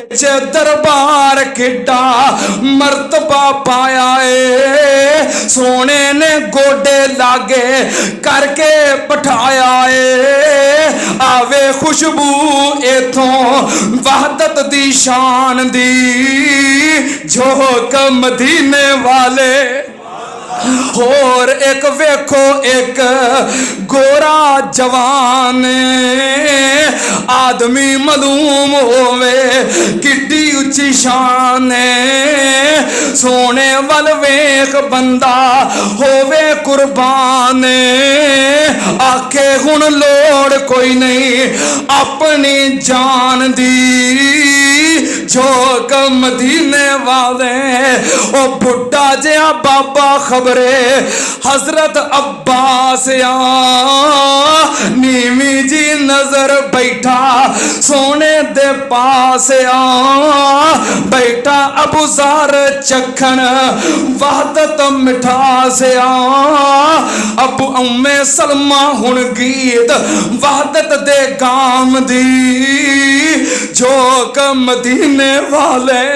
विच दरबार किड्डा मर्तबा पाया है, सोने ने गोडे लागे करके बिठाया है। आवे खुशबू इथों वहदत दी शान दी, झोंक मदीने वाले। और एक वेखो एक गोरा जवान आदमी मालूम होवे किड्डी उच्ची शान, सोने वल वेख बंदा होवे कुर्बान, आखे हुण लोड़ कोई नहीं अपनी जान दी, झोंक मदीने वाले। ओ बुढ़ा जिहा बाबा खबरे हजरत अब्बास नीवी जी नजर बैठा सोने दे पास बैठा अबू ज़र चखन वहदत मिठास अबू उम्मे सलमा हुण गीत वहदत दे गाम दी, झोंक मदीने वाले।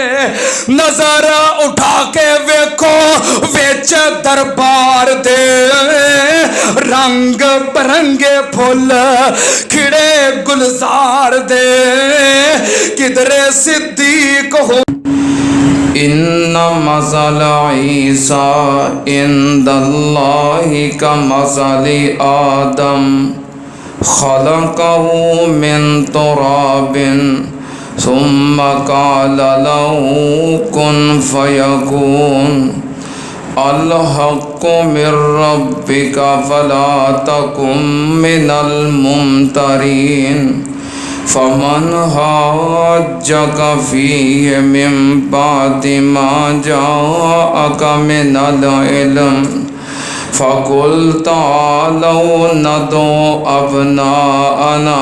नजर उठा के वेखो विच दरबार दे रंग बरंगे फुल खिड़े गुलजार दे, किधरे सिद्दीक हो। इन्ना मसल ईसा इंदल्लाहि का मसली आदम खलक़हु मिन तुराबिन सुम्मा क़ाल लहू कुन फ़यकून। अल हक़्क़ु मिर रब्बिका फ़ला तकुन मिनल मुमतरीन। फ़मन हाज्जका फ़ीहि मिन बादि मा जाअका मिनल इल्म फ़कुल तालौ नदउ अबनाअना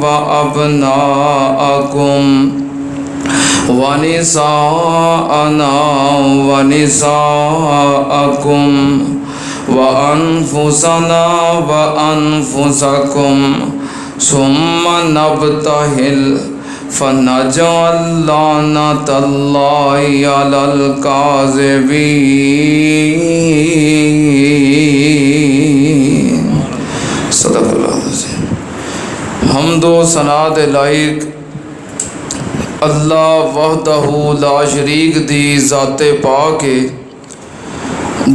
व अबनाअकुम व निसाअना व निसाअकुम व अनफुसना व अनफुसकुम सुम्मा नब्तहिल फ़नजअल लानतल्लाहि अलल काज़िबीन। सदक़ल्लाहु अज़ीम। हम्दो सना दे लायक अल्लाह वहदहू ला शरीक दी ज़ाते पाक है।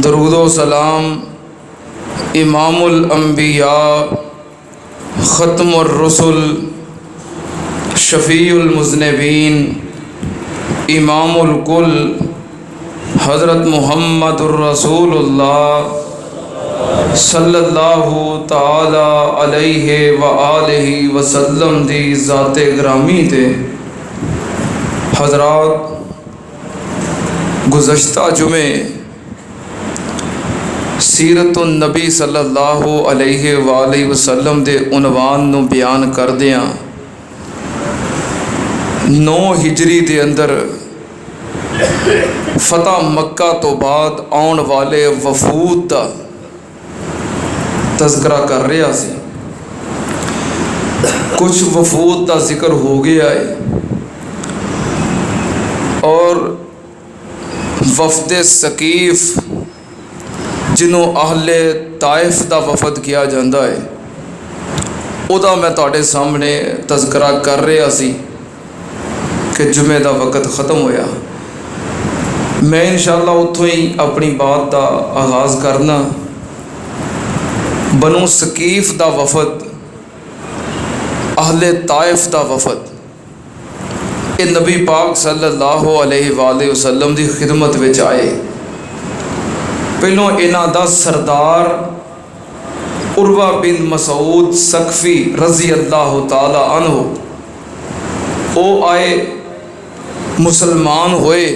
दरूदो सलाम इमामुल अंबिया ख़त्मुर रसूल शफ़ीउल मुज़निबीन इमामुल कुल हज़रत मुहम्मदुर रसूलुल्लाह सल्लल्लाहु ताला अलैहि व आलिहि वसल्लम दी ज़ाते ग्रामी थे। हज़रात, गुज़श्ता जुमे सीरतुन नबी सल्लल्लाहु अलैहि व आलिहि वसल्लम दे उनवान नूं बयान करदियां 9 हिजरी के अंदर फतह मक्का तो बाद आने वाले वफूद का तज़किरा कर रहा सी। कुछ वफूद का जिक्र हो गया है और वफद सकीफ जिन्हों अहले ताइफ का वफद किया जाता है उदा मैं तुहाडे सामने तज़किरा कर रहा सी कि जुमे का वक़्त ख़त्म होया। मैं इंशाअल्लाह उत्थों ही अपनी बात का आगाज़ करना। बनु सकीफ का वफद अहले ताइफ का वफद ये नबी पाक सल्लल्लाहु अलैहि वसल्लम की खिदमत में आए। पहलों इन्हां दा सरदार उर्वा बिन मसूद सकफी रज़ी अल्लाह ताला अन्हु वो आए, मुसलमान होए,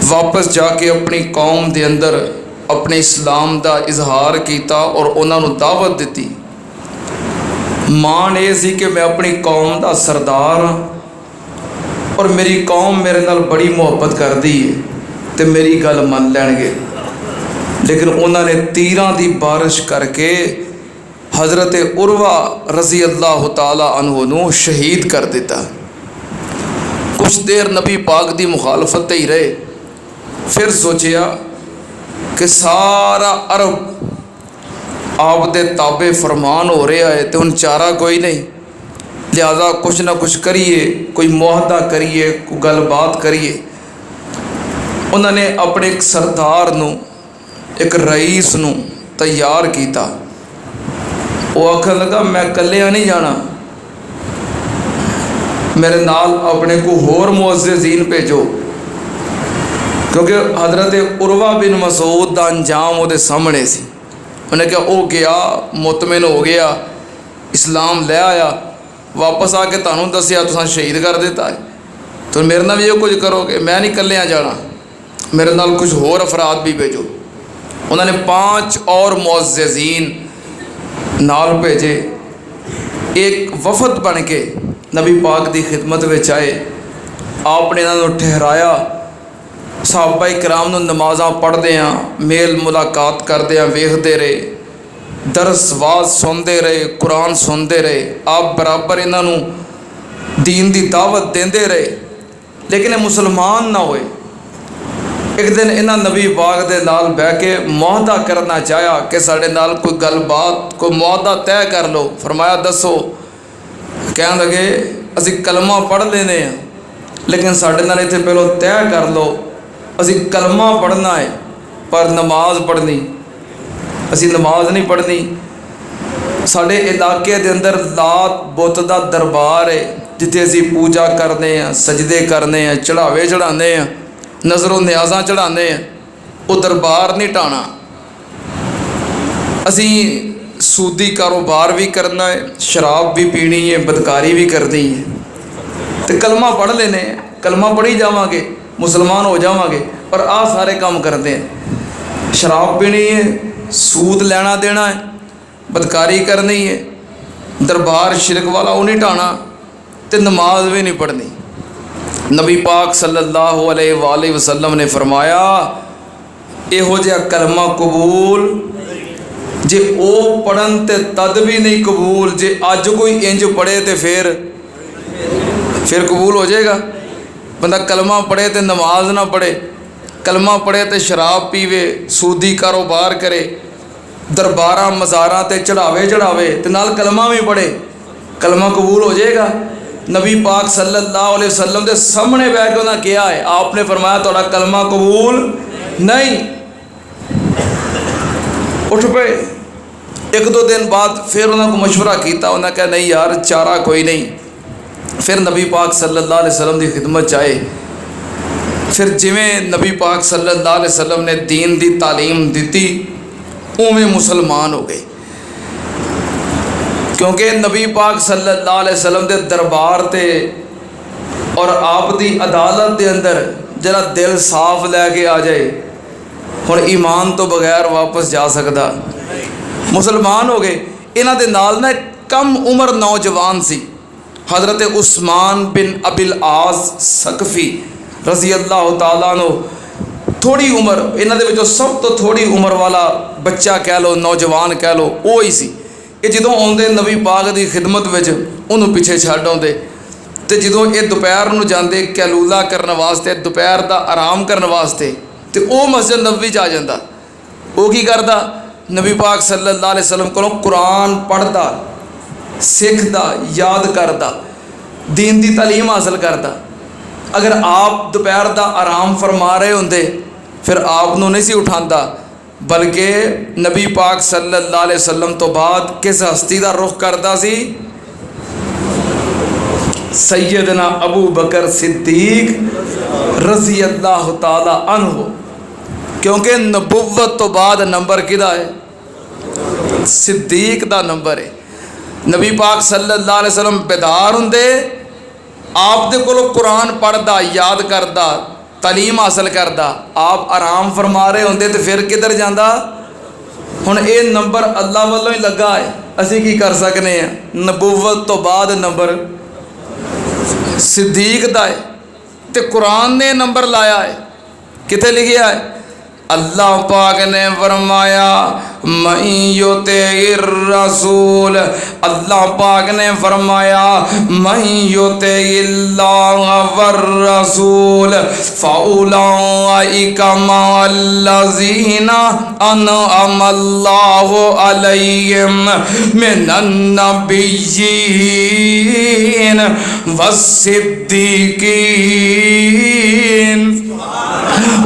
वापस जाके अपनी कौम के अंदर अपने इस्लाम का इजहार किया और उन्होंने दावत दी। मान ये सी कि मैं अपनी कौम का सरदार हाँ और मेरी कौम मेरे नाल बड़ी मुहब्बत करती है तो मेरी गल मन लैणगे। लेकिन उन्होंने तीरां की बारिश करके हज़रत उर्वा रज़ी अल्लाह ताला अन्हु नूं शहीद कर दिता। कुछ देर नबी पाक की मुखालफत ही रहे, फिर सोचिया कि सारा अरब आप दे ताबे फरमान हो रहा है तो हुण चारा कोई नहीं, लिहाजा कुछ ना कुछ करिए, कोई मुआहदा करिए, कोई गलबात करिए। उन्होंने अपने एक सरदार नूं, एक रईस नूं तैयार किया। वो आखन लगा मैं कलिया नहीं जाना, मेरे नाल अपने को होर मुअज़्ज़िज़ीन भेजो, क्योंकि हज़रत उरवा बिन मसूद का अंजाम वो सामने सी। उन्हें कहा वो गया, मुतमिन हो गया, इस्लाम ले आया, वापस आके तुहानू दसिया तुसां शहीद कर दिता है, तो मेरे नाल भी ये कुछ करोगे? मैं नहीं कलिया जाना, मेरे नाल कुछ होर अफराद भी भेजो। उन्होंने 5 और मुअज़्ज़िज़ीन नाल भेजे। एक वफद बन के नबी पाक की खिदमत में आए। आपने इन्हों ठहराया, सहाबा कराम नूं नमाज़ां पढ़दे मेल मुलाकात करदे वेखते रहे, दरस वाज सुनते रहे, कुरान सुनते रहे। आप बराबर इन्हों दीन की दावत देंदे रहे, लेकिन ये मुसलमान ना होए। एक दिन इन्ह नबी पाक दे नाल बह के मुआहदा करना चाहा कि साडे नाल कोई गलबात, कोई मुआहदा तय कर लो। फरमाया दसो। कह लगे असी कलमा पढ़ लेने, लेकिन साडे नाल इत्थे पहलो तय कर लो, असी कलमा पढ़ना है पर नमाज पढ़नी, असी नमाज नहीं पढ़नी। साडे इलाके दे अंदर लात बुत दा दरबार है, जिथे असी पूजा करने, सजदे करने, चढ़ावे चढ़ाने, नज़रों न्याज़ां चढ़ाने, वो दरबार नहीं ढाना। असी सूदी कारोबार भी करना है, शराब भी पीनी है, बदकारी भी करनी है, तो कलमा पढ़ लेने, कलमा पढ़ी जावांगे, मुसलमान हो जावांगे, पर आ सारे काम करते हैं। शराब पीनी है, सूद लेना देना है, बदकारी करनी है, दरबार शिरक वाला वो नहीं ढाना, तो नमाज भी नहीं पढ़नी। नबी पाक सल्लल्लाहु अलैहि वसल्लम ने फरमाया इहो जिहा कलमा कबूल जे ओ पढ़न ते तद भी नहीं कबूल, जे अज कोई इंज पढ़े तो फिर कबूल हो जाएगा। बंदा कलमा पढ़े तो नमाज ना पढ़े, कलमा पढ़े तो शराब पीवे, सूदी कारोबार करे, दरबारा मज़ारा ते चढ़ावे तो नाल कलमा भी पढ़े, कलमा कबूल हो जाएगा। नबी पाक सल्लल्लाहु अलैहि वसल्लम के सामने बैठ के उन्हें किया है, आपने फरमाया थोड़ा कलमा कबूल नहीं। उठ पे 1-2 दिन बाद फिर उन्होंने को मशवरा किया, उन्हें कहा नहीं यार चारा कोई नहीं। फिर नबी पाक सल्लल्लाहु अलैहि वसल्लम की खिदमत आए। फिर जिमें नबी पाक सल्लल्लाहु अलैहि वसल्लम ने दीन की तालीम दी, उवें मुसलमान हो गए। क्योंकि नबी पाक सल्लल्लाहु अलैहि वसल्लम के दरबार ते और आप दी अदालत के अंदर जरा दिल साफ लैके आ जाए, हुण ईमान तो बगैर वापस जा सकता। मुसलमान हो गए। इन्हां दे नाल ना कम उम्र नौजवान सी, हज़रत उस्मान बिन अबिल आस सकफ़ी रज़ी अल्लाह तआला अन्हु, थोड़ी उम्र इन्हां दे विचों सब तो थोड़ी उम्र वाला बच्चा कह लो, नौजवान कह लो, वो ही सी। ये जो आते नबी पाक की खिदमत में उन्होंने पिछे छड्ड आते, तो जो ये दोपहर में जाते कैलूला करने वास्ते, दोपहर का आराम करने वास्ते, तो वह मस्जिद नबवी आ जाता। वो की करता, नबी पाक सल्लल्लाहु अलैहि वसल्लम को कुरान पढ़ता, सीखता, याद करता, दीन की तालीम हासिल करता। अगर आप दोपहर का आराम फरमा रहे होंगे फिर आपनों नहीं सी उठाता, बल्कि नबी पाक सल्लल्लाहु अलैहि वसल्लम तो बाद किस हस्ती का रुख करता सी? सैयदना अबू बकर सिद्दीक रज़ी अल्लाह तआला अन्हु। क्योंकि नबुव्वत तो बाद नंबर किदा है? सिद्दीक का नंबर है। नबी पाक सल्लल्लाहु अलैहि वसल्लम बेदार होंदे, आप दे कोलों कुरान पढ़दा, याद करदा, तालीम हासिल करदा, आप आराम फरमा रहे होंदे तो फिर किधर जाता? हुण ये नंबर अल्लाह वालों ही लगा है, असी की कर सकने हैं। नबुव्वत तो बाद नंबर सिद्दीक दा है, तो कुरान ने नंबर लाया है। किथे लिखिया है? अल्लाह पाक ने फरमाया मैं युतिर रसूल, अल्लाह पाक ने फरमाया मैं युतिल्लाह वर रसूल फउलाइका मअल्लज़ीना अनअमल्लाहु अलैहिम मिनन नबिय्यीन वस्सिद्दीकीन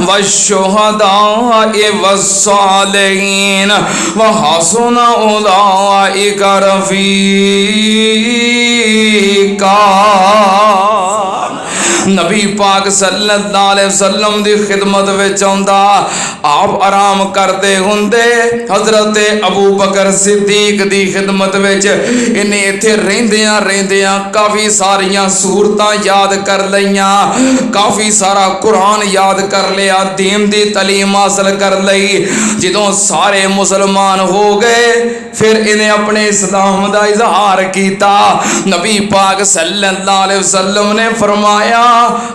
वश्शुहदाए वस्सालिहीन व हसुन उलाइका रफ़ीका। नबी पाक सल्लल्लाहु अलैहि वसल्लम दी खिदमत विच आउंदा आप आराम करते हुंदे हज़रत अबू बकर सिद्दीक दी खिदमत विच इन्हें इत्थे रहिंदियां रहिंदियां काफ़ी सारियां सूरतां याद कर लईयां, काफ़ी सारा कुरान याद कर लिया, दीन दी तलीम हासिल कर लई। जदों सारे मुसलमान हो गए फिर इन्हें अपने इस्लाम दा इजहार किया। नबी पाक सल्लल्लाहु अलैहि वसल्लम ने फरमाया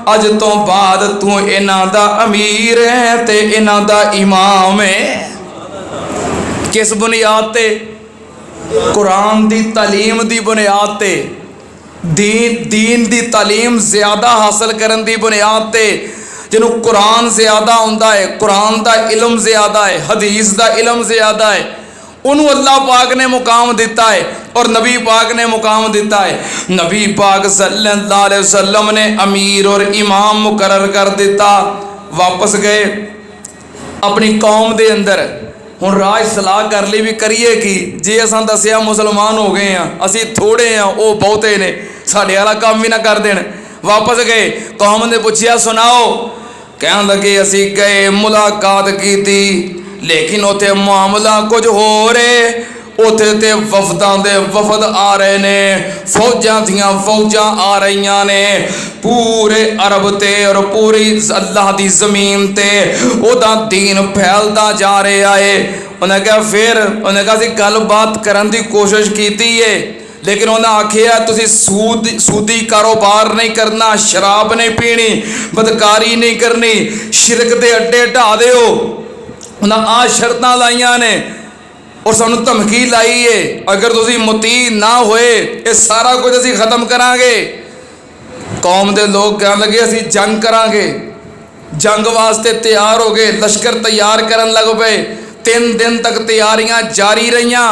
अज तो बाद तू इन्हां दा अमीर है ते इन्हां दा इमाम है। किस बुनियाद ते? कुरान दी तालीम दी बुनियाद ते, दीन दी तालीम ज़्यादा हासिल करन दी बुनियाद ते। जिन्हों कुरान ज़्यादा आउंदा है, कुरान दा इलम ज़्यादा है, हदीस दा इलम ज़्यादा है, उन्होंने अल्लाह पाक ने मुकाम दिता है और नबी पाक ने मुकाम दिता है। नबी पाक सल्लल्लाहु अलैहि वसल्लम ने अमीर और इमाम मुकर्रर कर दिता। वापस गए अपनी कौम दे अंदर, हुण राज सलाह कर ली भी करिए कि जे असां दसिया मुसलमान हो गए हैं, असी थोड़े हैं वो बहुते ने, साडे वाला काम भी ना कर देण। वापस गए कौम ने पूछया सुनाओ, कहन लगे असी गए मुलाकात की थी लेकिन उथे मामला कुछ हो रहे, उथे ते वफदां दे वफद आ रहे ने, फौजां दियां फौजां आ रही ने, पूरे अरब ते और पूरी अल्लाह दी जमीन ते ओदा दीन फैलदा जा रहा है। उन्हें कहा फिर उन्हें कहा सी गलबात करन दी कोशिश की है लेकिन उन्हें आखिया तुसी सूदी कारोबार नहीं करना, शराब नहीं पीनी, बदकारी नहीं करनी, शिरक दे अड्डे ढा दिओ। उन्हें आ शर्तां लाइया ने और सानू धमकी लाई है अगर तुसी मुती ना होए ये सारा कुछ असी खत्म करांगे। कौम दे लोग कहन लगे असी जंग करांगे। जंग वास्ते तैयार हो गए, लश्कर तैयार करन लग पे। 3 दिन तक तैयारियां जारी रहियां।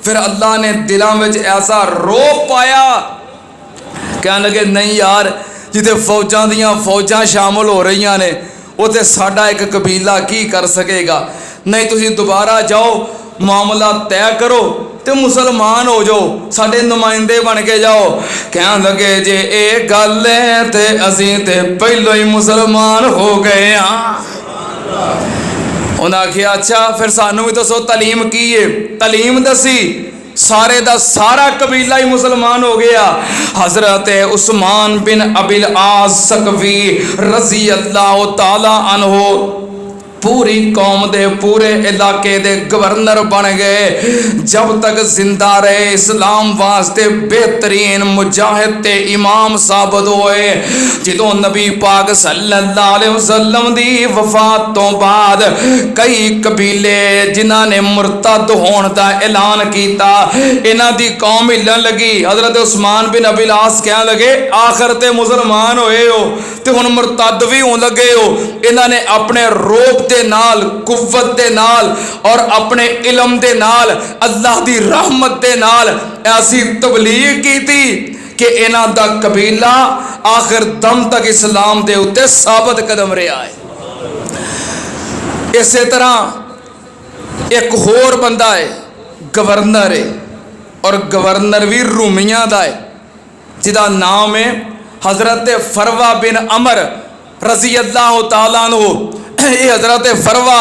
फिर अल्लाह ने दिलों में ऐसा रोब पाया, कहन लगे नहीं यार जिथे फौजां दियां फौजां शामिल हो रही ने उते साडा एक कबीला की कर सकेगा। नहीं तुसी दोबारा जाओ मामला तय करो तो मुसलमान हो जाओ, साडे नुमाइंदे बन के जाओ। कहन लगे जे ये गल है तो असी तो पहलों ही मुसलमान हो गए हाँ। उन्हें आखिया अच्छा फिर सानू भी दसो तालीम की है। तालीम दसी, सारे दा सारा कबीला ही मुसलमान हो गया। हजरत उस्मान बिन अबिल आस सकवी रजी अल्लाह तआला अन्हु पूरी कौम दे पूरे इलाके दे गवर्नर बन गए। जब तक जिंदा रहे इस्लाम वास्ते बेहतरीन मुजाहिद ते इमाम साबित होए। जदों नबी पाक सल्लल्लाहु अलैहि वसल्लम दी वफात तो बाद कई कबीले जिन्हां ने मुरतद होने का ऐलान किया, इन्हां दी कौम हिलन लगी। हजरत उस्मान बिन अबिल आस कहन लगे आखिर ते मुसलमान होए हो ते हुण मुरतद भी होने लगे हो। इन्हां ने अपने रोब दे नाल, कुव्वत दे नाल और अपने इलम दे नाल, अल्लाह दी रहमत दे नाल ऐसी तबलीग की थी कि इन्हां दा कबीला आखिर दम तक इस्लाम दे उत्ते साबित कदम रहा है। इसे तरह एक होर बंदा है गवर्नर है और गवर्नर भी रूमिया दा है जिदा नाम है हजरत फरवा बिन अमर रजी अल्लाह तआला अन्हु। ये हजरत फरवा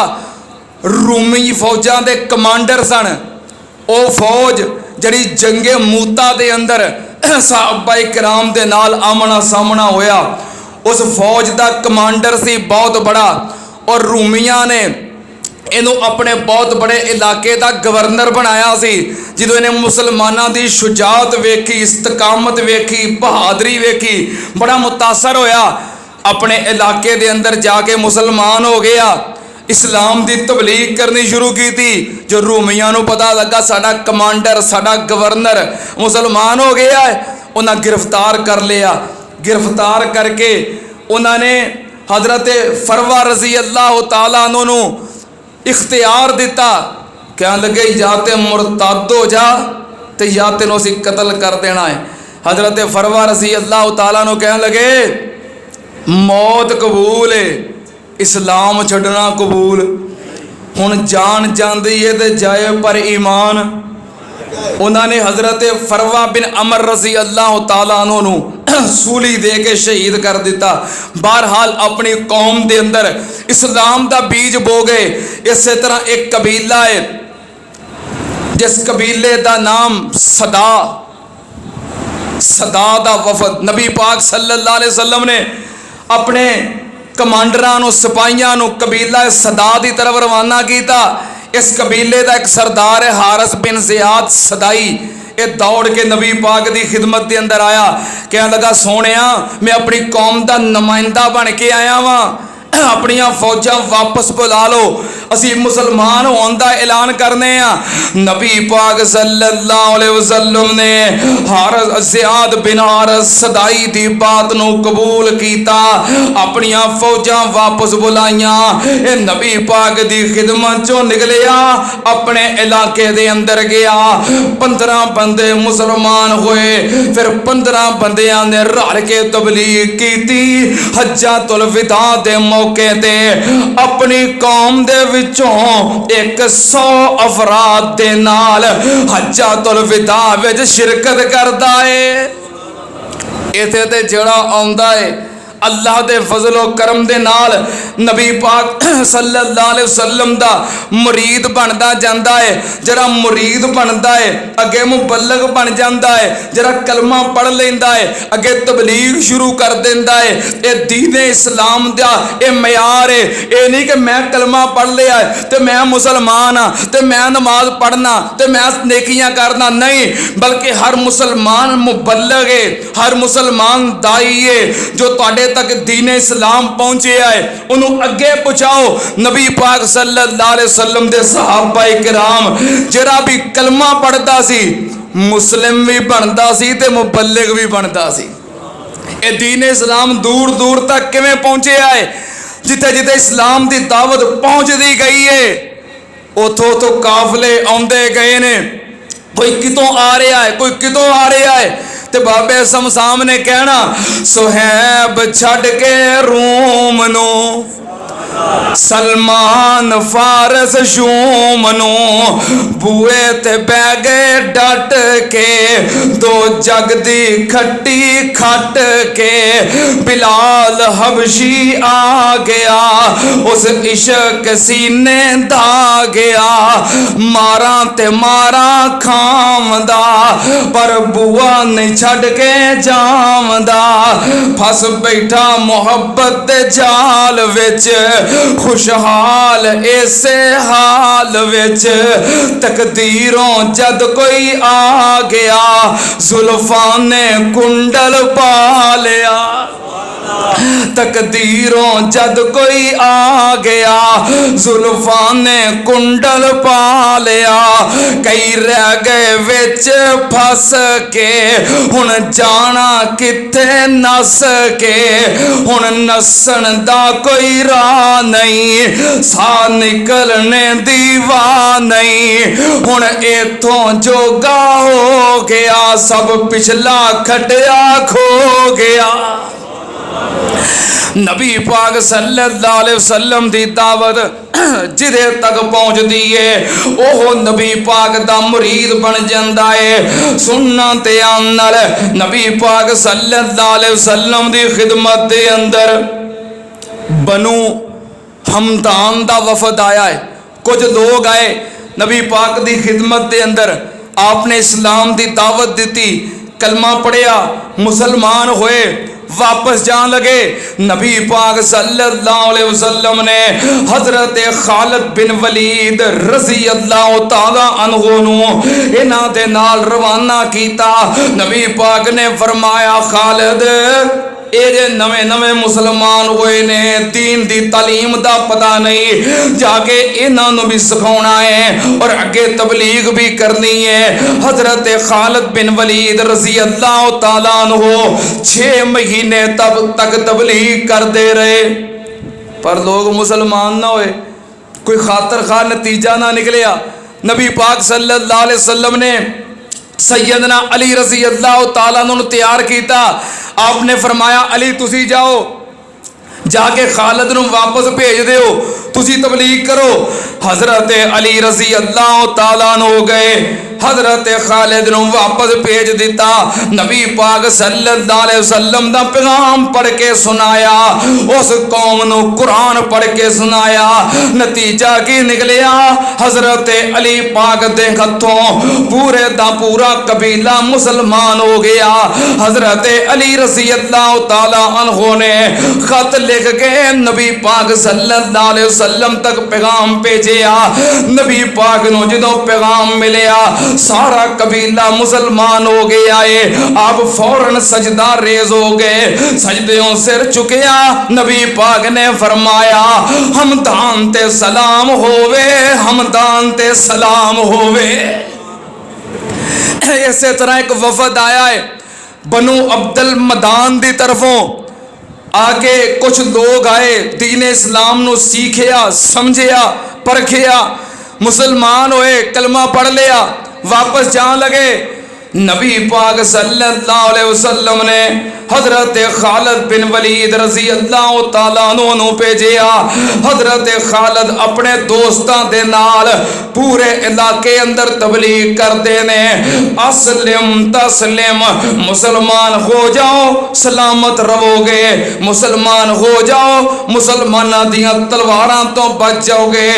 रूमी फौजां दे कमांडर सन। वो फौज जड़ी जंगे मूता दे अंदर सहाबाए किराम दे नाल आमना सामना होया, उस फौज दा कमांडर सी बहुत बड़ा और रूमिया ने इनू अपने बहुत बड़े इलाके का गवर्नर बनाया सी। जो इन्हें मुसलमानों की शुजात वेखी, इस्तकामत वेखी, बहादरी वेखी, बड़ा मुतासर होया। अपने इलाके दे अंदर जाके मुसलमान हो गया। इस्लाम की तबलीग करनी शुरू की थी। जो रूमिया नूं पता लगा साडा कमांडर साडा गवर्नर मुसलमान हो गया है, उन्हें गिरफ्तार कर लिया। गिरफ्तार करके उन्होंने हजरत फरवा रजी अल्लाह तआला अन्हु नूं इख्तियार दिता। कह लगे या तो मुरतद हो जा तो या तेनों असीं कतल कर देना है। हजरत फरवा रजी अल्लाह तआला नूं कह लगे मौत कबूल है, इस्लाम छड्डना कबूल। हुण जान जांदी है तो जाए पर ईमान। उन्होंने हजरत फरवा बिन अमर रजी अल्लाह तआला अन्हु नूं सूली दे के शहीद कर दिता। बहरहाल अपनी कौम के अंदर इस्लाम का बीज बो गए। इस तरह एक कबीला है जिस कबीले का नाम सदा सदा दा वफद नबी पाक सल्लल्लाहु अलैहि वसल्लम ने अपने कमांडरां सिपाहियां कबीला सदा की तरफ रवाना किया। इस कबीले का एक सरदार है हारिस बिन ज़ियाद सदाई। ये दौड़ के नबी पाक की खिदमत के अंदर आया। कह लगा सोनिया मैं अपनी कौम का नुमाइंदा बन के आया वहाँ, अपनिया फौजा वापस बुला लो, असी मुसलमान होने का ऐलान करने आ। नबी पाक सल्लल्लाहु अलैहि वसल्लम ने हारिस ज़ियाद बिन हारिस सदाई की बात नूं कबूल किया, अपनिया फौजा वापस बुलाइया। ये नबी पाक की खिदमत चो निकलिया, अपने इलाके दे अंदर गया। 15 बंदे मुसलमान होए। फिर 15 बंदियां ने रल के तबलीग की। हज्जातुल विदा दे मौके ते अपनी कौम दे विचों 100 अफराद दे नाल हज्जातुल विदा विच शिरकत करदा है। इत्थे ते जड़ा आउंदा है अल्लाह दे फजलो करम दे नाल नबी पाक सल्लल्लाहु अलैहि वसल्लम दा मुरीद बनदा जांदा है। जरा मुरीद बनदा है अगे मुबल्लग बन जांदा है। जरा कलमा पढ़ लेंदा है अगे तबलीग शुरू कर देंदा है। ये दीन इस्लाम दा ये मयार है। ये नहीं कि मैं कलमा पढ़ लिया है तो मैं मुसलमान हाँ तो मैं नमाज पढ़ना तो मैं नेकियां करना, नहीं, बल्कि हर मुसलमान मुबल्लग है, हर मुसलमान दाई है जो तुहाडे तक दीन इस्लाम पहुंचे है उन्होंने अगे पहुंचाओ। नबी पाक सल्लल्लाहु अलैहि वसल्लम दे सहाबा किराम जरा भी कलमा पढ़ता सी मुस्लिम भी बनता सी ते मुबल्लिग भी बनता सी। ये दीन इस्लाम दूर दूर तक किवें पहुंचे है, जिथे जिथे इस्लाम की दावत पहुंचती गई है उथों तो काफले आउंदे गए ने। कोई कितों आ रहा है कोई कितों आ रहा है ते बाबे समसाम ने कहना सुहैब छड़ के रूम नो सलमान फारस शूम नो बुए ते बह गए डट के दो जग दी खट्टी खट के बिलाल हबशी आ गया उस इश्क सीने दा गया मारा ते मारा खामदा पर बुआ नहीं छड़ के जामदा फस बैठा मोहब्बत दे जाल विच खुशहाल ऐसे हाल विच तकदीरों जद कोई आ गया जुल्फां ने कुंडल पा लिया तकदीरों जद कोई आ गया जुल्फां ने कुंडल पा लिया कई रह गए विच फस के हुण जाना किथे नस के हुण नसन दा कोई राह नहीं सा निकलने दीवा नहीं हुण इथों जोगा हो गया सब पिछला खटिया खो गया। नबी पाक सल्लल्लाहु अलैहि वसल्लम दी दावत जिदे तक पहुंचदी है ओह नबी पाक दा मुरीद बन जांदा है। सुनना ते आनल नबी पाक सल्लल्लाहु अलैहि वसल्लम दी खिदमत दे अंदर बनु हमदान दा वफद आया है। कुछ लोग आए नबी पाक दी खिदमत दे अंदर, आपने इस्लाम दी दावत दी, कलमा पढ़िया, मुसलमान होए, वापस जान लगे। नबी पाक सल्लल्लाहु अलैहि वसल्लम ने हजरत खालिद बिन वलीद रज़ी अल्लाह तआला अन्हु नूं इन्हां दे नाल रवाना कीता। नबी पाक ने फरमाया खालिद ये जे नवे नवे मुसलमान होए ने, दीन दी तालीम दा पता नहीं, जाके इन्हां नूं भी सिखाउणा है और अगे तबलीग भी करनी है। हजरत खालिद बिन वलीद रजी अल्लाह तआला अन्हु 6 महीने तक तबलीग करते रहे, पर लोग मुसलमान ना होए, कोई खातर खा नतीजा ना निकलिया। नबी पाक सल्लल्लाहु अलैहि वसल्लम ने सैयदना अली रजी अल्लाह तआला अन्हु तैयार किया। आपने फरमाया अली तुसी जाओ, जाके खालिद नूं वापस भेज दिओ, तुसी तबलीग करो। हजरत अली रजी अल्लाह तआला अन्हु गए, हजरत खालिद नूं वापस भेज दिता। नबी पाक सल्लल्लाहु अलैहि वसल्लम दा पैगाम पढ़ के सुनाया, उस कौम नूं कुरान पढ़ के सुनाया। नतीजा की निकलिया, हजरत अली पाक दे हथों पूरे दा पूरा कबीला मुसलमान हो गया। हजरत अली रजी अल्लाह तआला अन्हु ने खत लिख के नबी पाक सल्लल्लाहु अलैहि वसल्लम तक पैगाम भेजिया। नबी पाक नूं जदों पैगाम मिलिया, सारा कबीला मुसलमान हो गया है। आप फौरन सजदा रेज हो गए, सजदों सिर चुकया। नबी पाक ने फरमाया हमदान ते सलाम होवे, हमदान ते सलाम होवे। इसी तरह एक वफद आया है बनु अब्दुल मदान दी तरफों, आगे कुछ लोग आए, दीन इस्लाम नू सीखिया, समझिया, परखिया, मुसलमान होए, कलमा पढ़ लिया, वापस जान लगे। नबी पाक सल्लल्लाहु अलैहि वसल्लम ने हजरत खालिद बिन वलीद रजी अल्लाह तआला अन्हु भेजिया। हजरत खालिद अपने दोस्तां दे नाल पूरे इलाके अंदर तबलीग करते ने, अस्लिम तस्लिम, मुसलमान हो जाओ सलामत रहोगे, मुसलमान हो जाओ मुसलमाना दियां तलवारां तो बच जाओगे।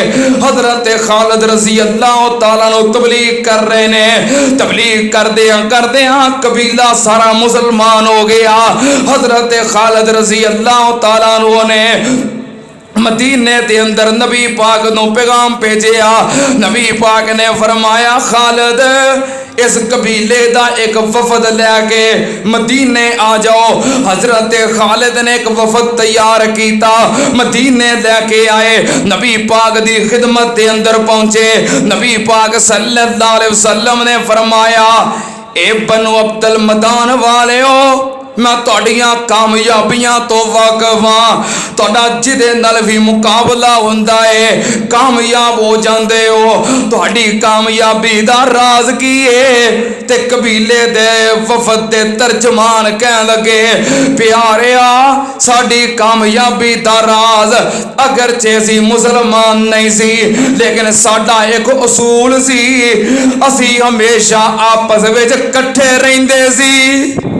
हजरत खालिद रजी अल्लाह तआला अन्हु तबलीग कर रहे ने, तबलीग करदे कबीला सारा मुसलमान हो गया। हजरत खालिद रजी अल्लाह तआला अन्हु ने मदीने के अंदर नबी पाक नूं पैगाम भेजिया। नबी पाक ने फरमाया खालिद इस कबीले का एक वफद लैके मदीने आ जाओ। हजरत खालिद ने एक वफद तैयार किया, मदीने लैके आए, नबी पाक की खिदमत के अंदर पहुंचे। नबी पाक सल्लल्लाहु अलैहि वसल्लम ने फरमाया ए बनु अब्दुल मदान वाले हो, मैं तुहाड़ियां कामयाबियां तो वाकफ हाँ, तुहाडा जिहदे नाल भी मुकाबला हुंदा है कामयाब हो जांदे हो। तुहाडी कामयाबी दा राज की है? ते कबीले दे वफद दे तर्जमान कहन लगे प्यारिया साडी कामयाबी दा राज अगरचे सी मुसलमान नहीं सी, लेकिन साडा एक उसूल सी, असी हमेशा आपस विच इकट्ठे रहिंदे सी।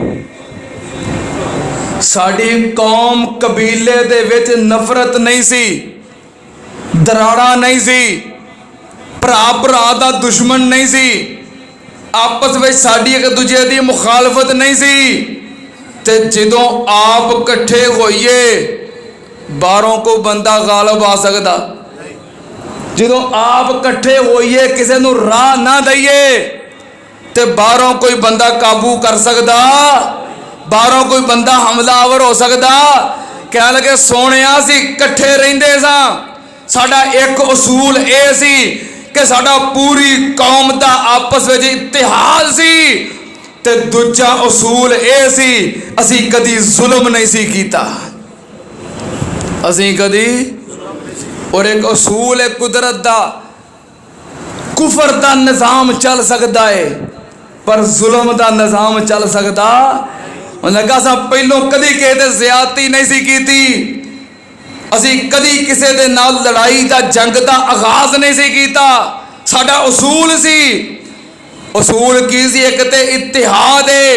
साड़ी कौम कबीले दे विच नफरत नहीं सी, दराड़ा नहीं सी, भरा भरा दा दुश्मन नहीं सी, आपस में साड़ी एक दूजे की मुखालफत नहीं सी। ते जदों आप इकट्ठे होइए बाहरों को बंदा गालब आ सकता, जदों आप इकट्ठे होइए किसी नूं राह ना दईए ते बाहरों कोई बंदा काबू कर सकता, बाहरों कोई बंदा हमलावर हो सकता। कह लगे सोने सी इकट्ठे रहिंदे सा, साडा एक उसूल ए सी कि साडा पूरी कौम दा आपस में इतिहाद सी, ते दूजा उसूल ए सी असी कदी जुल्म नहीं सी कीता, असी कदी। और एक उसूल है कुदरत दा, कुफर दा निज़ाम चल सकता है पर जुल्म दा निज़ाम चल सकता लगा सा पहलों कदी किसी ज्यादती नहीं सी कीती, असी कदी किसी दे नाल लड़ाई दा जंग दा आगाज नहीं सी कीता। साडा उसूल सी, उसूल की सी? एक ते इत्तिहाद है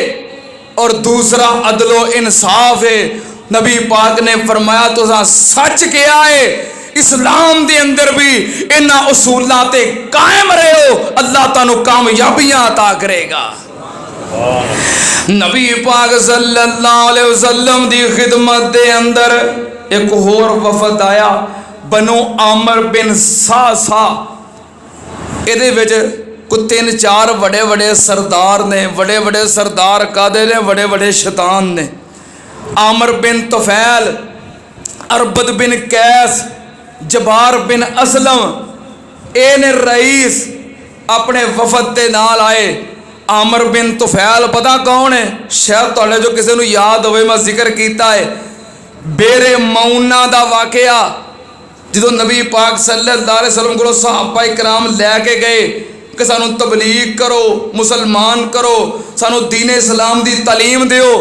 और दूसरा अदलो इंसाफ है। नबी पाक ने फरमाया तुसा सच किया है, इस्लाम दे अंदर भी इन्हां उसूलां ते कायम रहो, अल्लाह तुहानू कामयाबियां अता करेगा। नबी पाक सल्लल्लाहु अलैहि वसल्लम दी खिदमत दे अंदर एक होर वफद आया, बनु आमर बिन सासा। इहदे विच कोई 3-4 बड़े बड़े सरदार ने, बड़े बड़े सरदार कादे ने, बड़े बड़े शैतान ने। आमर बिन तुफैल, अरबद बिन कैस, जबार बिन असलम, ये ने रईस अपने वफद के नाल आए। आमर बिन तुफैल पता कौन है? शायद तुहाडे जो किसी को याद होवे, मैं जिक्र किया है बेरे मऊना का वाकया। जो नबी पाक सल्लल्लाहु अलैहि वसल्लम को सहाबा इकराम लैके गए कि सानू तबलीग करो, मुसलमान करो, सानू दीन इस्लाम की तालीम दिओ,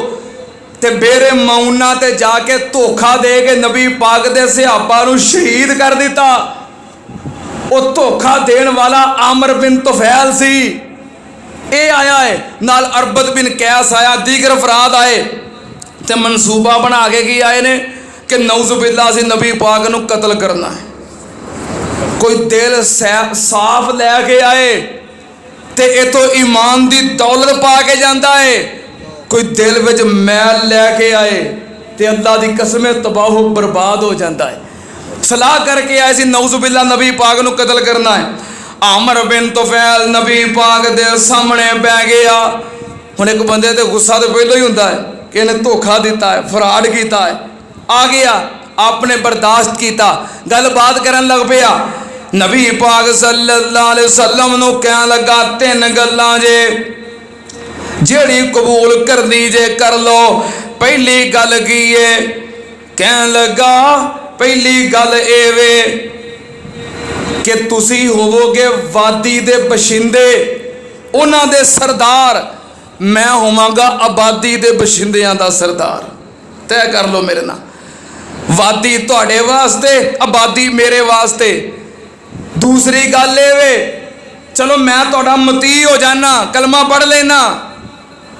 ते बेरे मऊना ते जाके धोखा दे के नबी पाक दे सहाबा नू शहीद कर दिता। वो धोखा देने वाला आमर बिन तुफैल सी। ये आया है नाल अरबद बिन कैस आया, दीगर अफराद आए ते मनसूबा बना के की आए ने कि नौजुबिल्ला से नबी पाक नू कतल करना है। कोई दिल साफ लैके आए ते इतों ईमान की दौलत पा के जाता है, कोई दिल विच मैल लैके आए ते अल्लाह की कसम तबाह बर्बाद हो जाता है। सलाह करके आए सी नौजुबिल्ला नबी पाक नू कतल करना है। आमर बिन तुफैल नबी पाक दे सामने बह गया। हुण एक बंदे ते गुस्सा तो पहलों ही होंदा है कि इन्हें धोखा दिता है, फराड किया है। आ गया, आपने बर्दाश्त किया, गल बात करन लग पिया। नबी पाक सल्लल्लाहु अलैहि वसल्लम नू कहन लगा, तीन गल्लां जे जेड़ी कबूल करनी जे कर लो। पहली गल की है? कहन लगा पहली गल ए वे कि तुसी होवोगे वादी दे बशिंदे, उन्हां दे सरदार, मैं होवांगा आबादी दे बशिंदियां दा सरदार। तय कर लो मेरे नाल, वादी तुहाडे वास्ते, आबादी मेरे वास्ते। दूसरी गल ए वे, चलो मैं तुहाडा मती हो जाना, कलमा पढ़ लेना,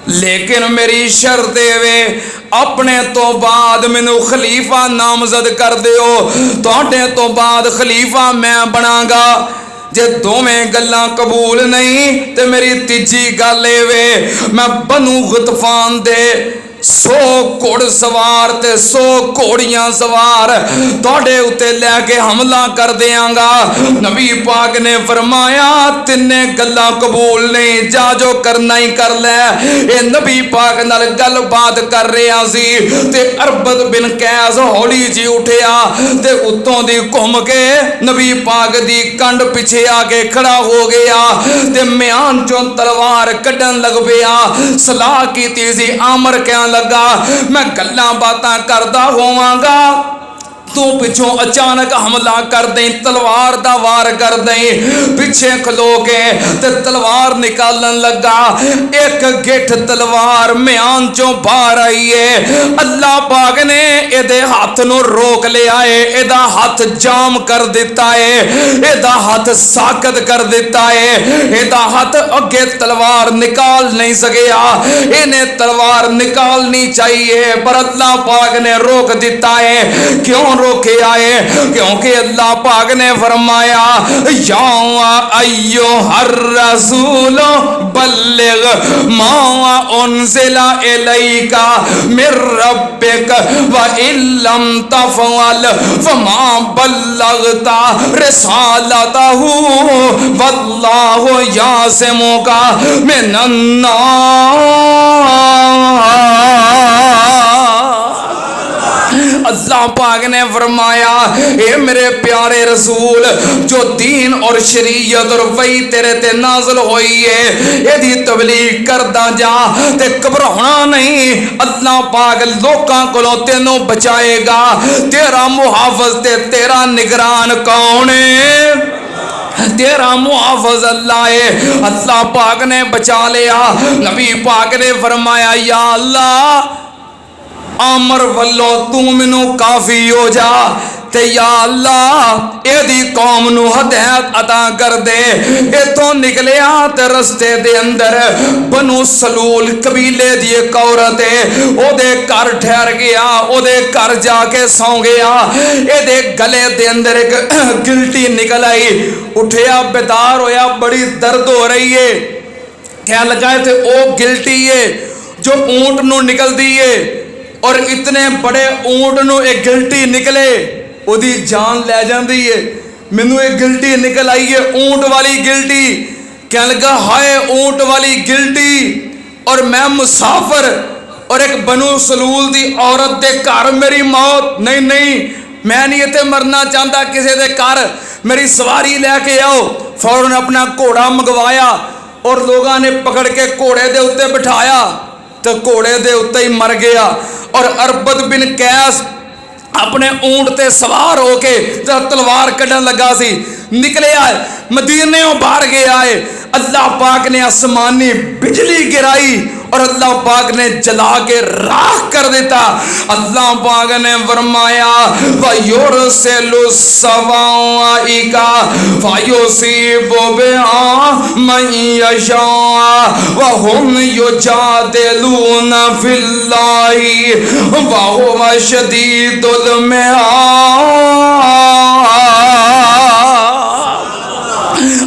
लेकिन मेरी शर्त वे अपने तो बाद मैनू खलीफा नामजद कर दिओ, तुहाडे तो बाद खलीफा मैं बनांगा। जे दोवें गल्लां कबूल नहीं तो मेरी तीजी गल वे, मैं बनु गतफान दे 100 घुड़सवार ते 100 घोड़ियां सवार तुहाडे उत्ते लैके हमला कर देंगा। नबी पाक ने फरमाया तिन्ने गल्लां कबूल नहीं, जा जो करना ही कर ले। ये नबी पाक नाल गल बात कर रहा सी ते अरबद बिन कैस हौली जी उठिया ते उत्तों दी घूम के नबी पाक दी कंड पिछे आके खड़ा हो गया ते म्यान चों तलवार कड्डन लग पिया। सलाह कीती सी, आमर कहन लगा मैं गल्लां बातां करदा होवांगा, तू पिछों अचानक हमला कर दे, तलवार दा वार कर दे। पिछे खलो के ते तलवार निकालन लगा, एक गिठ तलवार म्यान चों बाहर आई है। अल्लाह पाक ने एदे हाथ नू रोक लिया है, एदा हाथ जाम कर दिता है, एदा हाथ साकत कर दिता है, एदा हाथ अगे तलवार निकाल नहीं सकिया। इन्हें तलवार निकालनी चाहिए पर अल्लाह पाक ने रोक दिता है। क्यों रोके आए? क्योंकि अल्लाह पाक ने फरमाया या अय्युहर रसूल बल्लिग मा उनज़िला इलैका मिर रब्बिक व इल्लम तफ़अल फमा बल्लगता रिसालतहु वल्लाहु यासिमुका मिनन अल्लाह पाक ने फरमाया ए मेरे प्यारे रसूल, जो दीन और शरीयत और वही तेरे ते नाज़िल हुई है यदि तबलीग करदा जा ते घबराना नहीं। अल्लाह पाक लोकां कोलों तेनों बचाएगा। तेरा मुहाफिज ते तेरा निगरान कौन है? तेरा मुहाफिज अल्लाह है। अल्लाह पाक ने बचा लिया। नबी पाक ने फरमाया या अल्लाह आमर वल्लों तू मैनू काफ़ी हो जा ते या अल्लाह एदी कौम नू हदायत अता कर दे। इतों निकलिया ते रस्ते दे अंदर बनु सलूल कबीले दी एक औरत है, ओदे घर ठहर गया, ओदे घर जाके सौ गया। एदे गले दे अंदर एक गिल्टी निकल आई। उठिया बेदार होया, बड़ी दर्द हो रही है। क्या लगा थे ओ गिल्टी है जो ऊंट नू निकलती है और इतने बड़े ऊंट नू एक गिल्टी निकले ओदी जान ले जाती है। मैनू एक गिल्टी निकल आई है, ऊंट वाली गिल्टी। क्या लगा हाय ऊंट वाली गिल्टी और मैं मुसाफिर और एक बनु सलूल दी औरत दे घर मेरी मौत, नहीं नहीं मैं नहीं इतने मरना चाहता किसी दे घर, मेरी सवारी लैके आओ। फौरन अपना घोड़ा मंगवाया और लोगों ने पकड़ के घोड़े दे उत्ते बिठाया तो घोड़े दे उत्ते ही मर गया। और अरबद बिन कैस अपने ऊंट ते सवार होके तलवार कढ़न लगा सी, निकले आए मदीने बाहर गया है। अल्लाह पाक ने आसमानी बिजली गिराई और अल्लाह पाक ने जला के राख कर देता। अल्लाह पाक ने फरमाया वयुरसिलु सवाइका फयुसीबु बिहा मन यशा वहुम युजादिलूना फिल्लाहि वहुवा शदीदुल मिहाल।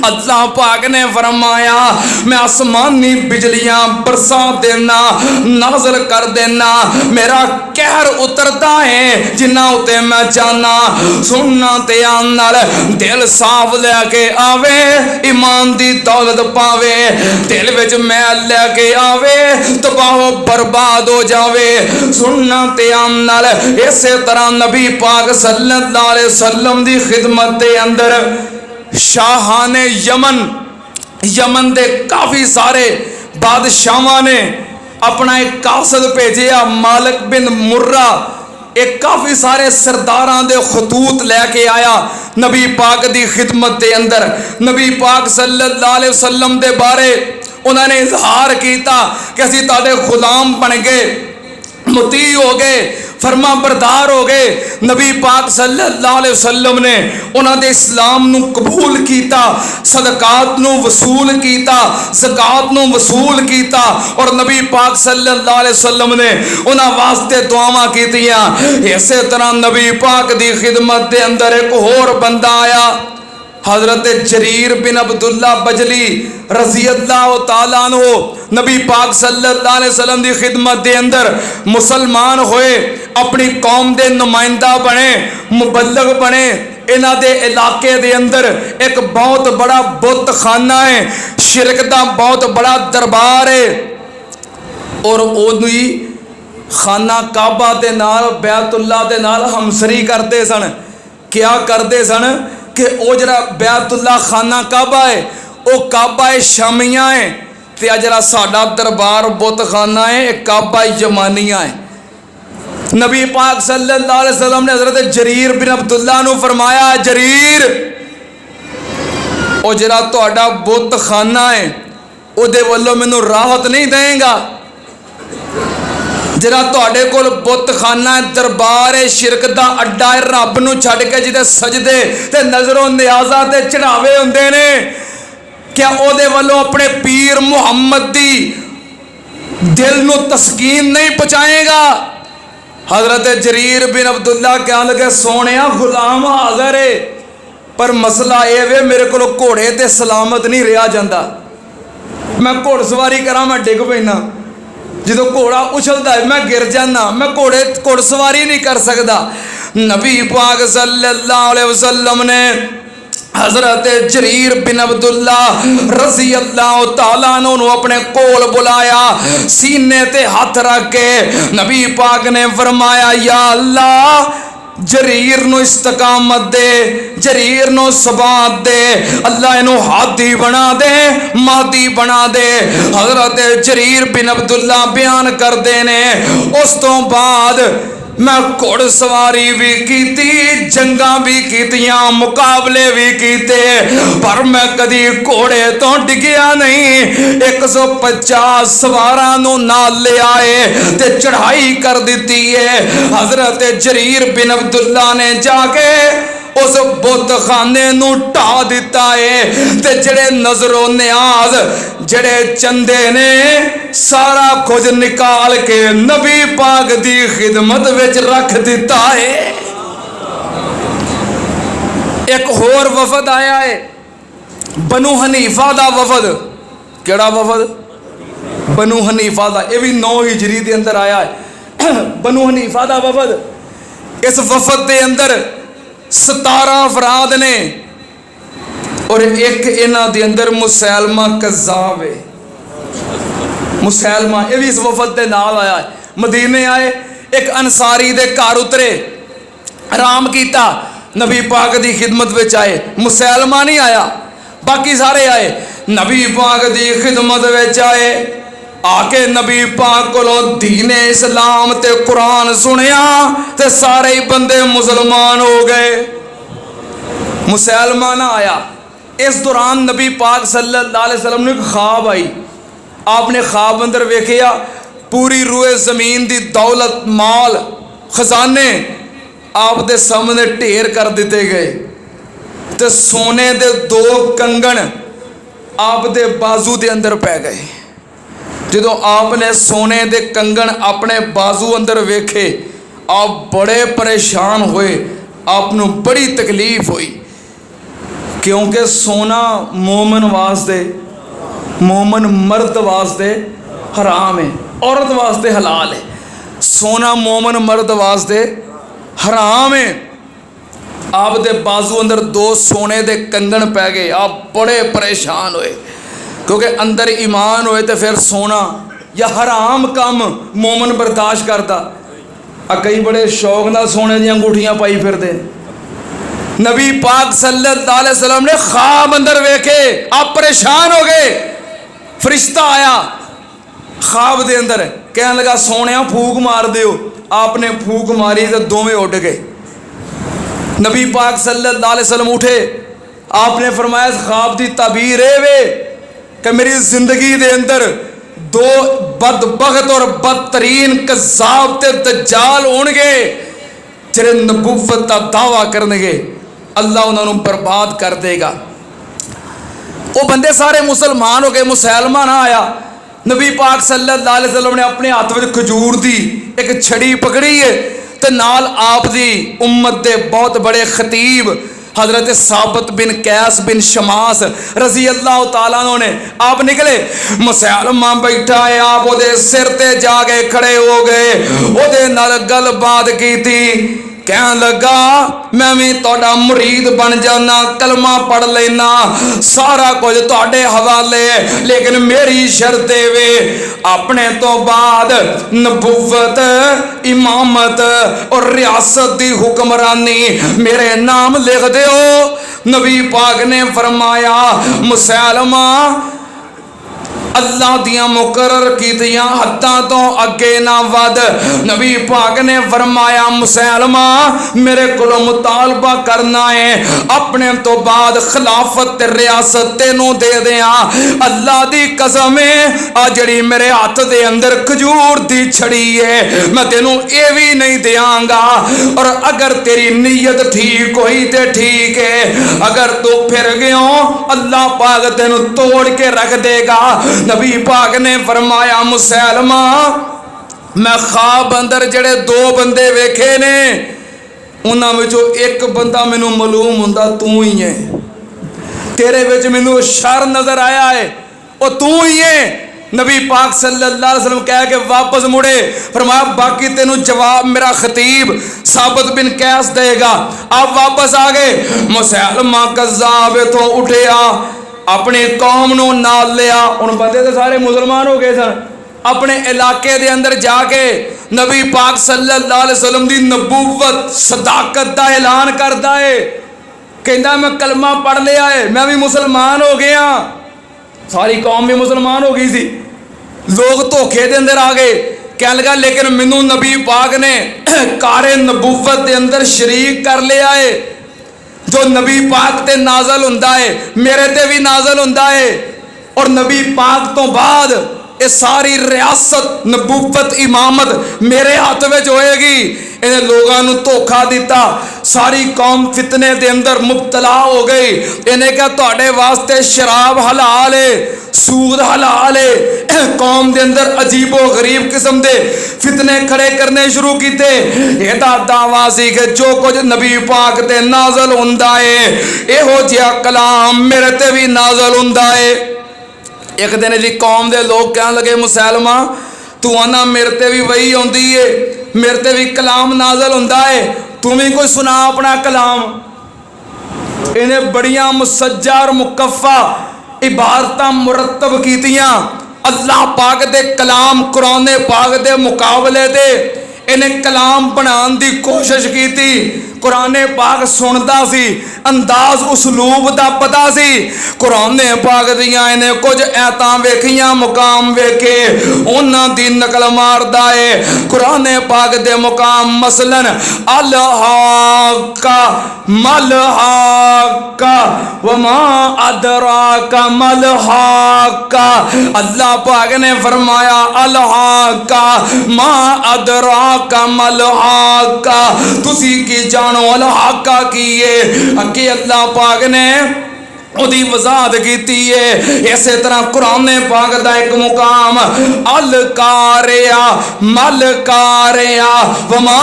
अल्लाह पाक ने फरमाया मैं आसमानी बिजलियां बरसा देना, नाज़िल कर देना, मेरा कहर उतरता है जिन्ना उते मैं चाहना। सुनना ते नाल दिल साफ लैके आवे, ईमान दी दौलत पावे, दिल विच मैल लैके आवे तबाह बर्बाद हो जावे। सुनना ते नाल इसे तरह नबी पाक सल्लल्लाहु अलैहि वसल्लम दी खिदमत दे अंदर शाहाने यमन दे काफ़ी सारे बादशाहां ने अपना एक कासद भेजिया, मालिक बिन मुर्रा एक काफ़ी सारे सरदारां दे खतूत लैके आया नबी पाक दी खिदमत दे अंदर। नबी पाक सल्लल्लाहु अलैहि वसल्लम दे बारे उन्होंने इजहार किया कि असीं तुहाडे गुलाम बन गए, मुती हो गए, फरमा बरदार हो गए। नबी पाक सल्लल्लाहु अलैहि वसल्लम ने उन्होंने इस्लाम नू कबूल किया, सदकात नू वसूल किया, ज़कात नू वसूल किया और नबी पाक सल्लल्लाहु अलैहि वसल्लम ने उन्होंने वास्ते दुआवां कीतियां। इसे तरह नबी पाक दी खिदमत दे अंदर एक होर बंदा आया, हजरत जरीर बिन अब्दुल्ला बजली रज़ी अल्लाह तआला अन्हु नबी पाक सल्लल्लाहु अलैहि वसल्लम दी खिदमत दे अंदर मुसलमान होए, अपनी कौम दे नुमाइंदा बने, मुबल्लग बने। इन्हां दे इलाके दे अंदर एक बहुत बड़ा बुत खाना है, शिरक दा बहुत बड़ा दरबार है और ओदी खाना काबा दे नाल बैतुल्ला दे नाल हमसरी करते सन। क्या करते सन कि वो जरा बैतुल्ला खाना काबा है वो काबा है शामिया है, तो जरा साडा दरबार बुत खाना है काबा यमानिया है। नबी पाक सल्लल्लाहु अलैहि वसल्लम ने हजरत जरीर बिन अब्दुल्ला नू फरमाया, जरीर वो जरा तुहाडा बुत खाना है उहदे वल्लों मैनू राहत नहीं देगा, जरा तुहाडे कोल बुत खाना है, दरबार है, शिरक दा अड्डा है, रब नू छड्ड के जिहदे सजदे ते नजरों नियाज़ा ते चढ़ावे हुंदे ने, क्या ओदे वल्लों अपने पीर मुहम्मद दी दिल नू तस्कीन नहीं पहुँचाएगा। हजरत जरीर बिन अब्दुल्ला कहन लगे, सोनिया गुलाम हाज़र है पर मसला ये वे मेरे को घोड़े ते सलामत नहीं रहा जाता, मैं घुड़सवारी करा मैं डिग पैना, जो घोड़ा उछलता है मैं गिर जाना, मैं घुड़सवारी नहीं कर सकता। नबी पाक सल्लल्लाहु अलैहि वसल्लम ने हजरत जरीर बिन अब्दुल्ला रज़ी अल्लाह तआला अन्हु अपने कोल बुलाया, सीने ते हाथ रख के नबी पाक ने फरमाया, या अल्लाह जरीर नो इस्तकामत दे, जरीर नो सबात दे, अल्लाह इनू हादी बना दे, मादी बना दे। हजरत जरीर बिन अब्दुल्ला बयान करते ने, उस तो बाद मैं घुड़सवारी भी की, जंगा भी कीतियां, मुकाबले भी कीते, पर मैं कदी घोड़े तो डिगया नहीं। 150 सवारां नू नाल ले आए ते चढ़ाई कर दी है। हजरत जरीर बिन अब्दुल्ला ने जाके उस बुत खाने नू ढा दिता है ते जड़े नजरों न्याज जड़े चंदे ने सारा कुछ निकाल के नबी पाक दी खिदमत विच रख दिता है। एक होर वफद आया है, बनु हनीफा दा वफद। केड़ा वफद? बनु हनीफा दा, ये भी 9 हिजरी के अंदर आया है। बनु हनीफा दा वफद। इस वफद के अंदर 17 अफराद ने और एक इन्हां दे अंदर मुसैलमा कज़्ज़ाब है। मुसैलमा ये भी इस वफद के नाल आया है। मदीने आए, एक अंसारी दे घर उतरे, आराम किया, नबी पाक की खिदमत में आए। मुसलमान नहीं आया, बाकी सारे आए, नबी पाक की खिदमत में आए। आके नबी पाक को दीन इस्लाम ते कुरान सुनिया ते सारे ही बंदे मुसलमान हो गए। मुसलमान आया। इस दौरान नबी पाक सल्लल्लाहु अलैहि वसल्लम ने ख्वाब आई। आपने ख्वाब अंदर वेखिया पूरी रूए जमीन की दौलत माल खजाने आप दे सामने ढेर कर दिते गए, तो सोने दे 2 कंगन आप दे बाजू दे अंदर पै गए। जो आपने सोने दे कंगन अपने बाजू अंदर वेखे, आप बड़े परेशान हुए, आपनों बड़ी तकलीफ हुई, क्योंकि सोना मोमन वास्ते, मोमन मर्द वास्ते हराम है, औरत वास्ते हलाल है। सोना मोमन मर्द वास्ते हराम है। आप दे बाजू अंदर 2 सोने दे कंगन पै गए, आप बड़े परेशान हुए, क्योंकि अंदर ईमान होए तो फिर सोना या हराम काम मोमन बर्दाश्त करता। कई बड़े शौक नाल सोने दी अंगूठियां पाई फिरदे। नबी पाक सल्लल्लाहु अलैहि वसल्लम ने ख्वाब अंदर वेखे, आप परेशान हो गए। फरिश्ता आया ख्वाब दे अंदर, कहने लगा सोने फूक मार दियो। आपने फूक मारी तो दोवें उड़ गए। नबी पाक सल्लल्लाहु अलैहि वसल्लम उठे, आपने फरमाया ख्वाब की ताबीर है वे कि मेरी जिंदगी दे अंदर 2 बदबख्त और बदतरीन कज़्ज़ाब ते दज्जाल होणगे, जिहड़े नबूवत का दावा करनगे, अल्लाह उन्होंने बर्बाद कर देगा। वो बंदे सारे मुसलमान हो गए। मुसलमान आया, नबी पाक सल्लल्लाहु अलैहि वसल्लम ने अपने हाथ में खजूर दी एक छड़ी पकड़ी है, तो नाल आप दी उम्मत दे बहुत बड़े खतीब हजरत साबित बिन कैस बिन शमास रजी अल्लाह तआला ने आप निकले। मुसलमान बैठा है, आप ओदे सिर ते जाके खड़े हो गए, ओदे नाल गलबात की थी। कहन लगा मैं भी तुहाडा मुरीद बन जाना, कलमा पढ़ लेना, सारा कुछ तुहाडे हवाले, लेकिन मेरी शर्त वे अपने तो बाद नबुव्वत, इमामत और रियासत की हुक्मरानी मेरे नाम लिख दो। नबी पाक ने फरमाया मुसलमा अल्लाह दियां मुकर्रर कीतियां हद्दां तो अगे ना वध। नबी पाक ने फरमाया मुसलमा मेरे को मुतालबा करना है, अपने तो बाद खिलाफत रियासत तेनों दे दिया। अल्लाह दी कसम है आ जड़ी मेरे हाथ दे अंदर खजूर दी छड़ी है, मैं तेनों ये भी नहीं देंगा। और अगर तेरी नीयत ठीक हुई तो ठीक है, अगर तू फिर गयो अल्लाह पाक तेनों तोड़ के रख देगा। नबी पाक ने फरमाया मुसलमा मैं ख्वाब अंदर जड़े 2 बंदे वेखे ने, उन्हां विचों एक बंदा मैनू मालूम हुंदा तू ही है, तेरे विच मैनू शर नजर आया है, वो तू ही है। नबी पाक सल्लल्लाहु अलैहि वसल्लम कह के वापस मुड़े, फरमाया बाकी तेनू जवाब मेरा खतीब साबित बिन कैस देगा। आप वापस आ गए। मुसलमा कज़्ज़ाब तो उठिया, अपनी कौम नूं नाल लिया, उन बंदे तो सारे मुसलमान हो गए सन। अपने इलाके दे अंदर जाके नबी पाक सल्लल्लाहु अलैहि वसल्लम दी नबूवत सदाकत का ऐलान करता है, कहता मैं कलमा पढ़ लिया है, मैं भी मुसलमान हो गया। सारी कौम भी मुसलमान हो गई सी। लोग धोखे दे अंदर आ गए, कह लगा लेकिन मैनू नबी पाक ने कारे नबूवत के अंदर शरीक कर लिया है। जो नबी पाक ते नाजल हुंदा है मेरे ते भी नाजल हुंदा है, और नबी पाक तो बाद ये सारी रियासत नबूवत इमामत मेरे हाथ में होएगी। इन्हें लोगों को धोखा दिता, सारी कौम फितने के अंदर मुबतला हो गई। इन्हें क्या तुहाडे वास्ते शराब हलाल है, सूद हलाल है। कौम के अंदर अजीबो गरीब किस्म के फितने खड़े करने शुरू किए। यदा दावा सी कि जो कुछ नबी पाक ते नाजल हुंदा है इहो जिहा कलाम मेरे ते भी नाजल हुंदा है। एक दिन जी कौम के लोग कह लगे मुसलमा तू आना मेरे ते भी वही आती है, मेरे ते भी कलाम नाजल हुंदा है, तू भी कोई सुना अपना कलाम। इन्हें बड़िया मुसज्जा और मुकफ़ा इबारत मुरतब कीतियां, अल्लाह पाक दे कलाम कुरान पाक दे मुकाबले दे इन्हें कलाम बनाने की कोशिश की थी। कुरान पाक सुनता सी, अंदाज उसलूब का पता सी। कुरान पाक दियां इन्हें कुछ ऐतां वेखियां, मुकाम वेखे, उन्हां दी नकल मारदा है। कुरान पाक दे मुकाम मसलन अल हाका मल हाका वमा अदराका मल हाका। अल्लाह पाक ने फरमाया अल हाका मा अदराका मल हाका, तुसी की जानो अल हाका की है। अगे अल्लाह पाक ने उदी वजाहत की है। इस तरह कुरान पाक दा एक मुकाम अल कारिया मल कारिया वमा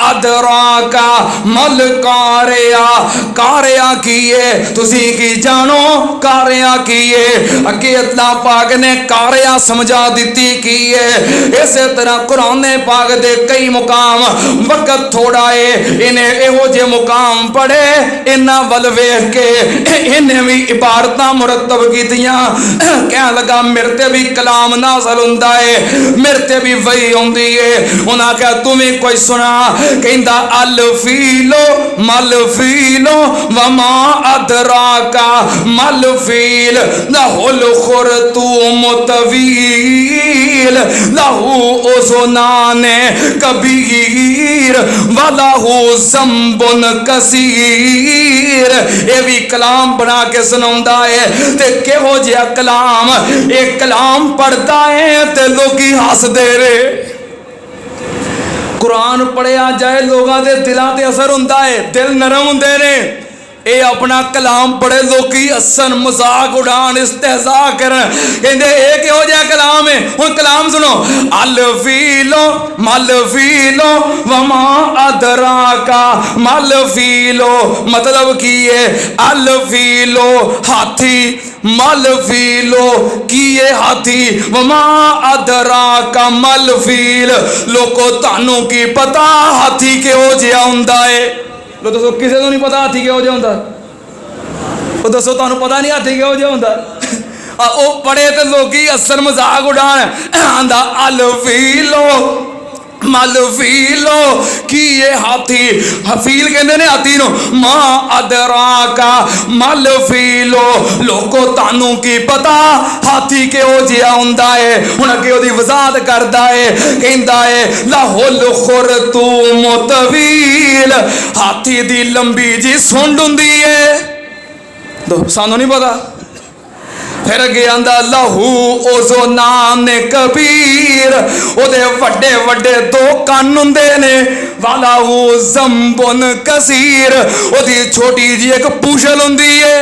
अदराका मल कारिया। कारिया की है, तुसी की जानो कारिया की है। अगे अल्लाह पाक ने कारिया समझा दी की है। इस तरह कुरान पाक दे कई मुकाम, वक्त थोड़ा है, इन्हें एहो जे मुकाम पढ़े, इन्हां वल वेख के इन्हें भी इबारत मुरतब की कह लगा मेरे ते भी कलाम नाज़िल हुंदा है, मेरे ते भी वही होंदी है। उन्हें आख्या तू भी कोई सुना, कहंदा अल फीलो मल फीलो वमा अदराका मल फील लहुल खुरतूम तवील लहू उज़ुनाने कबीर वलहू ज़ंबुन कसीर। ये भी कलाम बना के सुनाउंदा है। ते किहो जिहा कलाम, एक कलाम पढ़ता है ते लोकी हसदे रे। कुरान पढ़िया जाए लोगों के दिलों ते असर हुंदा है, दिल नरम हुंदे ने। ये अपना कलाम पढ़े लोकी हसन, मजाक उड़ान, इस्तेजा करन, कहंदे ये किहो जिहा कलाम है। हुण कलाम सुनो अल फीलो मल फीलो वमा अदराका मल फीलो। मतलब की है अल फीलो हाथी, मल फीलो की है हाथी, वमा अदराका मल फील। लोको तानू की पता हाथी किहो जिहा हुंदा है? लो दसो किसी को नहीं पता हाथी किहो जिहा हुंदा? वो दसो तुहानू पता नहीं हाथी किहो जिहा हुंदा? वो पढ़े तो लोग असर मजाक उड़ान, आंदा अल फीलो मल फीलो की ये हाथी। हफील कहते ने हाथी नो। मां अदराका मल फीलो, लोको तानू की पता हाथी किहो जिहा हुंदा है। हुण अगे ओदी वजाहत करदा है, कहंदा है लाहुल खुरतूम तवील, हाथी दी लंबी जी सुंड हुंदी है। तो सानू नहीं पता। फिर अगे आंदा लहू उज़ुनान कबीर, ओदे वड्डे वड्डे दो कन्न हुंदे ने। वलहू ज़ंबुन कसीर, ओदी छोटी जी एक पूछल हुंदी है।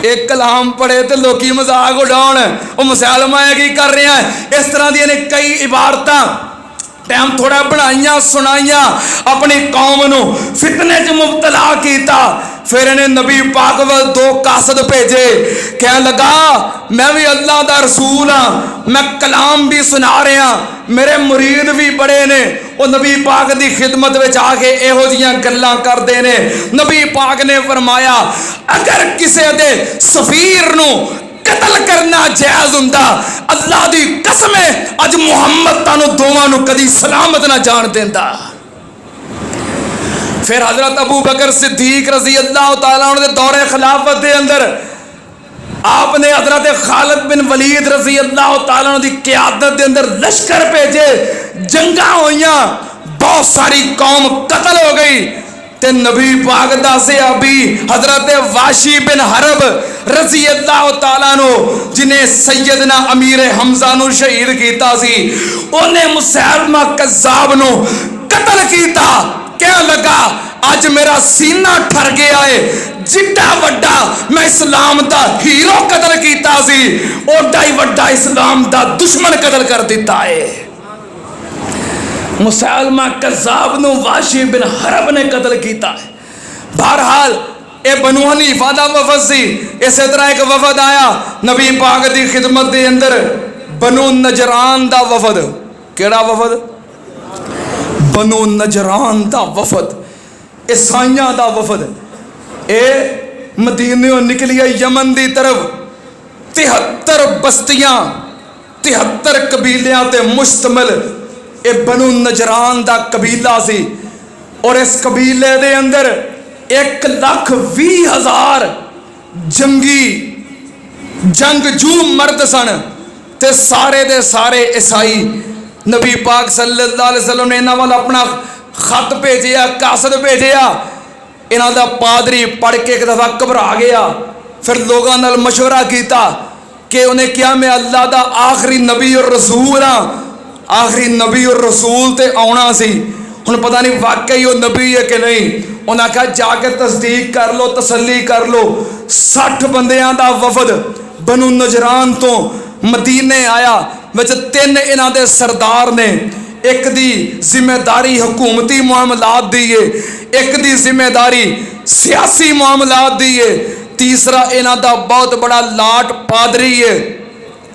एक कलाम पढ़े तो लोकी मजाक उड़ाउण, वो मुसलमान है की कर रहे हैं। इस तरह दी ने कई इबारत टाइम थोड़ा बनाइया सुनाइया, अपनी कौम नू फितने च मुबतला किया। फिर इन्हें नबी पाक वल दो कासद भेजे, कह लगा मैं भी अल्लाह दा रसूल हाँ, मैं कलाम भी सुना रहा, मेरे मुरीद भी बड़े ने। वो नबी पाक दी खिदमत में आके इहो जिहियां गल्लां करदे ने। नबी पाक ने फरमाया अगर किसी दे सफीर नू कतल करना जायज हुंदा, अल्लाह दी कसम है अज मुहम्मद तानू दोवां नू कदी सलामत ना जान देंदा। फिर हजरत अबू बकर सिद्दीक रजी अल्लाह तआला दे दौरे खिलाफत के अंदर आपने हजरत खालिद बिन वलीद रजी अल्लाह तआला दी क़यादत के अंदर लश्कर भेजे, जंगा होइयां, बहुत सारी कौम कतल हो गई। ते नबी पाक दा सहाबी हजरत वाशी बिन हरब रजी अल्लाह तआला नो, जिन्हें सैयदना अमीर हमजा नु शहीद कीता सी, उन्हें मुसैलमा कज़्ज़ाब नु कतल कीता। क्या लगा अज मेरा सीना ठर गया है, जिड्डा वड्डा मैं इस्लाम दा हीरो कतल कीता सी, ओडा ही वड्डा इस्लाम दा दुश्मन कतल कर दिता है। मुसलमा कज़्ज़ाब नु वाशी बिन हरब ने कतल किया। बहरहाल ये बनु हनीफा दा वफद सी। इस तरह एक वफद आया नबी पाक दी खिदमत के अंदर, बनु नजरान दा वफद। केड़ा वफद? बनु नजरान दा वफद, ईसाइयां दा वफद। ए मदीने निकली है यमन दी तरफ, 73 बस्तियां 73 कबीलियां ते मुश्तमिल ये बनु नजरान दा कबीला सी। और इस कबीले दे अंदर 1,20,000 जंगी जंगजू मर्द सन ते सारे दे सारे ईसाई। नबी पाक सल्लल्लाहु अलैहि वसल्लम ने इन्हां वाल अपना खत भेजिया, कासद भेजिया। इन्हां दा पादरी पढ़ के एक दफ़ा घबरा गया, फिर लोगों नाल मशवरा किया कि उन्हें क्या मैं अल्लाह दा आखिरी नबी और रसूल हाँ। आखिरी नबी और रसूल ते आना सी, हुण पता नहीं वाकई वो नबी है कि नहीं। उन्हें आख्या जाके तस्दीक कर लो, तसल्ली कर लो। 60 बंदियां दा वफद बनु नजरान तो मदीने आया, विच 3 इन्हां दे सरदार ने। एक दी जिम्मेदारी हुकूमती मामलात दी है, एक दी जिम्मेदारी सियासी मामलात दी है, तीसरा इन्हां दा बहुत बड़ा लाट पादरी है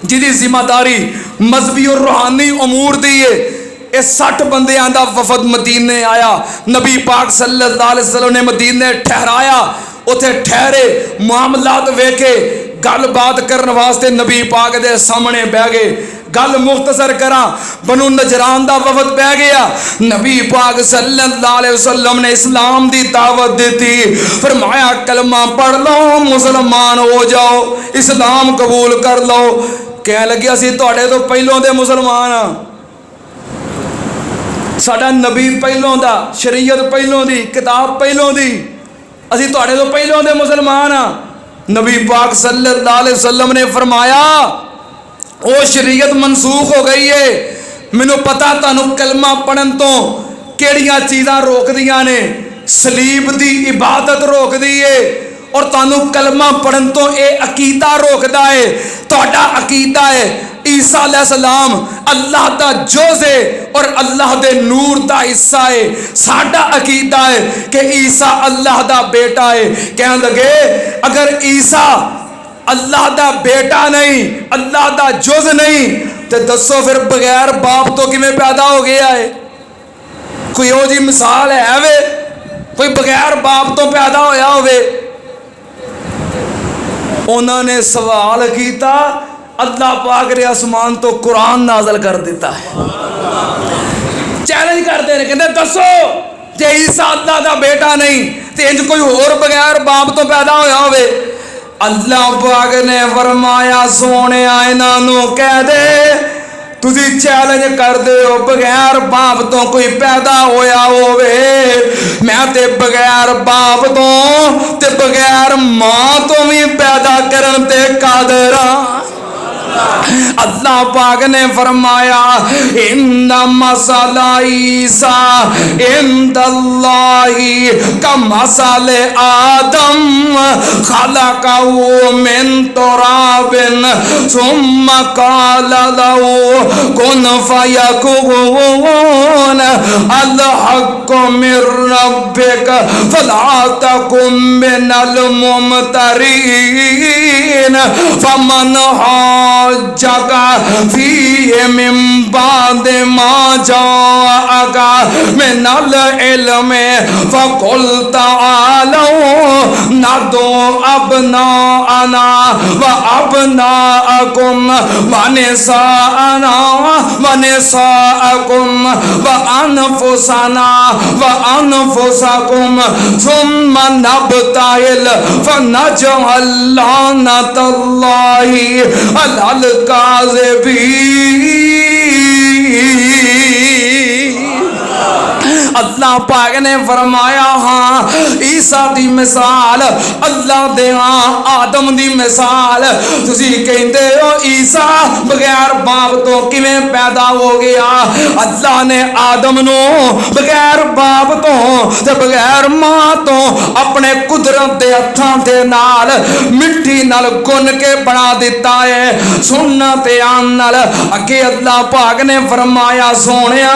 जिहदी जिम्मेदारी मजहबी और रूहानी अमूर दी है। ये 60 बंदियां दा वफद मदीने आया। नबी पाक सल्लल्लाहु अलैहि वसल्लम ने मदीने ठहराया, उथे ठहरे, मामलात वेखे, गल बात करने वास्ते नबी पाक दे सामने बह गए। गल मुख्तसर करा, बनु नजरान दा वफद बह गया। नबी पाक सल्लल्लाहु अलैहि वसल्लम ने इस्लाम दी दावत दी, फरमाया कलमा पढ़ लो, मुसलमान हो जाओ, इस्लाम कबूल कर लो। कह लगे असी तुहाडे तो पहलों दे मुसलमान हाँ, साडा नबी पहलों दा, शरीयत पहलों दी, किताब पहलों दी, असी तुहाडे तो पहलों दे मुसलमान हाँ। नबी पाक सल्लल्लाहु अलैहि वसल्लम ने फरमाया वो शरीयत मनसूख हो गई है। मैनू पता तुहानू कलमा पढ़न तो केड़ियां चीज़ां रोकदियां ने, सलीब दी इबादत रोकदी है, और तुहानू कलमा पढ़न तो ये अकीदा रोकदा है। तुहाडा अकीदा है ईसा अलैहिस्सलाम अल्लाह दा जोज़ है और अल्लाह दे नूर दा हिस्सा है। साडा अकीदा है कि ईसा अल्लाह दा बेटा है। कहने लगे अगर ईसा अल्लाह दा बेटा नहीं, अल्लाह दा जुज नहीं, तो दसो फिर बगैर बाप तो किवें पैदा हो गया है? कोई ओ जी मिसाल है वे कोई बगैर बाप तो पैदा होया होवे? उन्होंने सवाल किया, अल्लाह पाक ने आसमान तो कुरान नाज़िल कर दिता है। चैलेंज करते हैं, कहते दसो जे ईसा अल्लाह दा बेटा नहीं तो इंज कोई होर बगैर बाप तो पैदा होया होवे? अल्लाह पाक ने फरमाया सोने इन्हों कह दे तुसी चैलेंज कर दे हो बगैर बाप तो कोई पैदा होया होवे, मैं ते बगैर बाप तो ते बगैर मां तो भी पैदा करन ते कादर हां। अल्लाह पाक ने फरमाया इन्ना मसाला ईसा इंदल्लाही का मसाले आदम खलक़हु मिन तुराबिन सुम्मा क़ाला लहू कुन फयकुन अल हक़्क़ु मिर रब्बिक फला तकुन मिनल मुमतरीन फमन जगा फी मिन बाद मा जाअका मिनल इल्म फकुल तआलू नदू अबनाअना व अबनाअकुम व निसाअना व निसाअकुम व अनफुसना व अनफुसकुम सुम्मा नबतहिल फनजअल लानतल्लाहि अलल काज़िबीन। अल्लाह पाक ने फरमाया हाँ ईसा दी मिसाल अल्लाह दे हाँ आदम दी मिसाल। तुसी कहंदे हो ईसा बगैर बाप तो किवें पैदा हो गया? अल्लाह ने आदम नो बगैर बाप तो ते बगैर मां तो अपने कुदरत दे हत्थां दे नाल मिट्टी नाल गुन के बना दिता है। सुनना ते आन नाल अगे अल्लाह पाक ने फरमाया सोनिया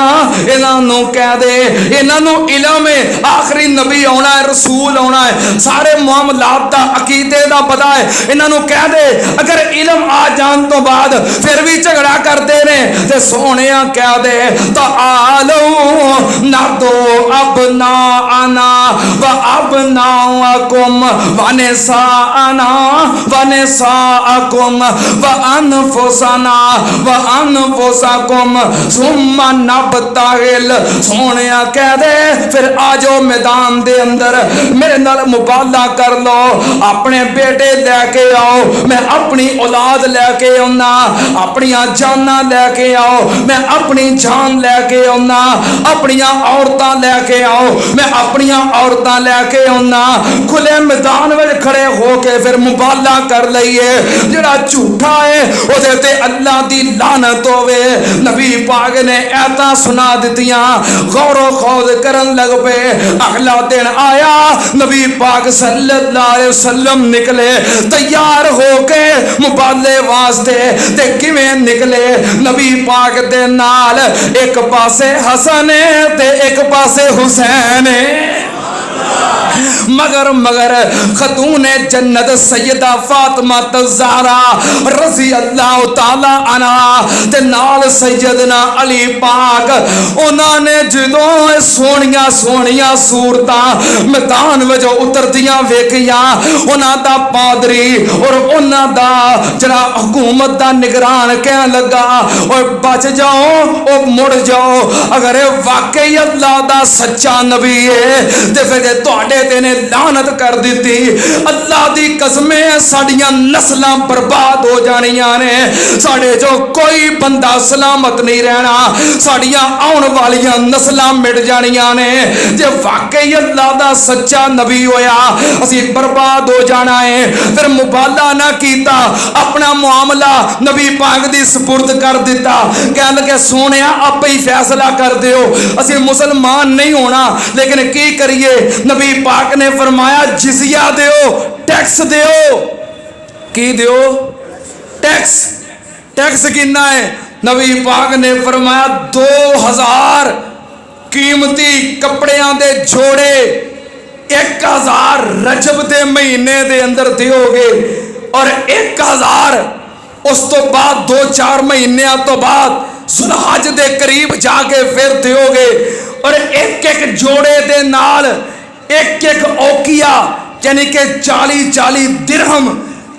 इन्हां नू कह दे इन्हों इलम है आखिरी नबी आना है, रसूल आना है, सारे मामलात दा अकीदे दा पता है। इन्हों कह दे अगर इलम आ जान तो बाद फिर भी झगड़ा करते ने ते सोनिया कह दे तो आलो ना दो अब ना आना व अबनाकुम व निसाअना व निसाअकुम व अनफुसना व अनफुसकुम सुम्मा नबताहिल। सोनिया कह दे फिर आ जाओ मैदान दे अंदर, मेरे नाल मुकाबला कर लो। अपने बेटे लैके आओ, मैं अपनी औलाद लैके आना। अपनी जाना लैके आओ, मैं अपनी जान लैके आना। अपनी औरतां लैके आओ, मैं अपनी औरतां लैके आना। खुले मैदान में खड़े होके फिर मुकाबला कर लईए। जेड़ा झूठा है ओदे ते अल्लाह दी लानत होवे। नबी पाक ने ऐता सुना दितियां, गौरो खौज करन लग पे। अगला दिन आया, नबी पाक सल्लल्लाहु अलैहि वसल्लम निकले तैयार होके मुकाबले वास्ते। ते किवें निकले? नबी पाक दे नाल एक पासे हसन है ते एक पासे हुसैन है। मगर मगर खतून जन्नत सैयदा फातिमा ज़हरा रज़ी अल्लाह तआला अन्हा ते नाल सैयदना अली पाक, उन्होंने जदों सोहणियां सोहणियां सूरतां मैदान विचों उतरदियां वेखियां, उन्हां दा पादरी और उन्हां दा जरा हुकूमत दा निगरान कहन लगा, और बच जाओ और मुड़ जाओ। अगर वाकई अल्लाह दा सच्चा नबी है ते फिर तुहाडे ते ने लानत कर दी। अल्लाह दी कसमें साडियां नस्लां बर्बाद हो जानियां ने, साडे जो कोई बंदा सलामत नहीं रहना, साडियां आउण वालियां नस्लां मिट जानियां ने। जे वाकई अल्लाह दा सच्चा नबी होया असी बर्बाद हो जाना है। फिर मुबाला ना कीता, अपना मामला नबी पाक दी सुपुर्द कर दिता। कह लगे सोनिया आपे ही फैसला कर दियो, असी मुसलमान नहीं होना, लेकिन की करिए? नबी पाक ने फरमाया जिजिया दियो, टैक्स दियो। की दियो? टैक्स। टैक्स कितना है? नबी पाक ने फरमाया 2000 कीमती कपड़ियां दे जोड़े 1000 रजब दे महीने दे अंदर दियोगे, और 1000 उस तो बाद 2-4 महीनों तो बाद सुलहज दे करीब जाके फिर दियोगे। और एक एक जोड़े दे नाल एक एक औकिया यानी कि 40-40 दिरहम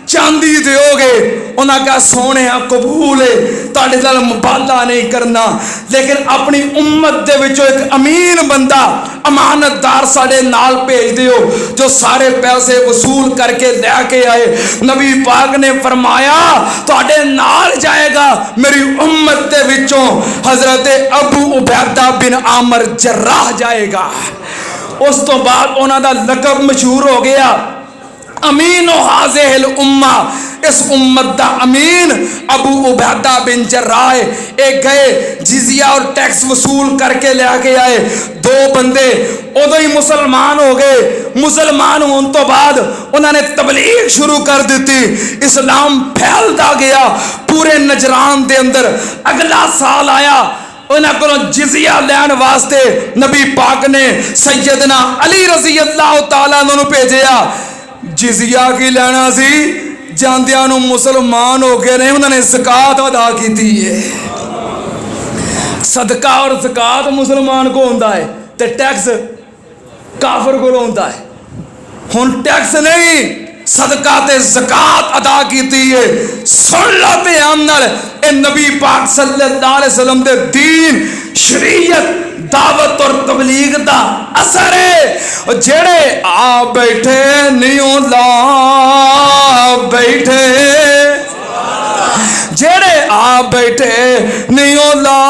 चांदी दोगे। उन्हें कहा सोने कबूल है, तुहाडे नाल मुबाला नहीं करना, लेकिन अपनी उम्मत दे विचों एक अमीन बंदा अमानतदार साडे नाल भेज दियो जो सारे पैसे वसूल करके लैके आए। नबी पाक ने फरमाया तुहाडे नाल जाएगा मेरी उम्मत दे विचों हजरत अबू उबैदा बिन आमिर जर्राह जाएगा। उस तो बाद उन्हां दा लकब मशहूर हो गया अमीन हाज़िहिल उम्मा, इस उम्मत दा अमीन अबू उबैदा बिन जर्राह। एक गए जिजिया और टैक्स वसूल करके लेके आए, 2 बंदे उदों ही मुसलमान हो गए। मुसलमान होने तो बाद उन्होंने तबलीग शुरू कर दी, इस्लाम फैलता गया पूरे नजरान दे अंदर। अगला साल आया, उन्होंने को जिजिया लैन वास्ते नबी पाक ने सैयदना अली रज़ी अल्लाह तआला अन्हु भेजिया। जिजिया की लेना सी, जांदियां नूं मुसलमान हो गए ने, उन्होंने ज़कात अदा की है। सदका और ज़कात मुसलमान को होता है ते टैक्स काफर को होता है। हुण टैक्स नहीं, सदका ते ज़कात अदा की है। सुन लो ध्यान नाल, ए नबी पाक सल्लल्लाहु अलैहि वसल्लम दे दीन शरीयत दावत और तबलीग दा असर है। जेड़े आ बैठे नहीं ला बैठे, जेड़े आ बैठे नहीं ला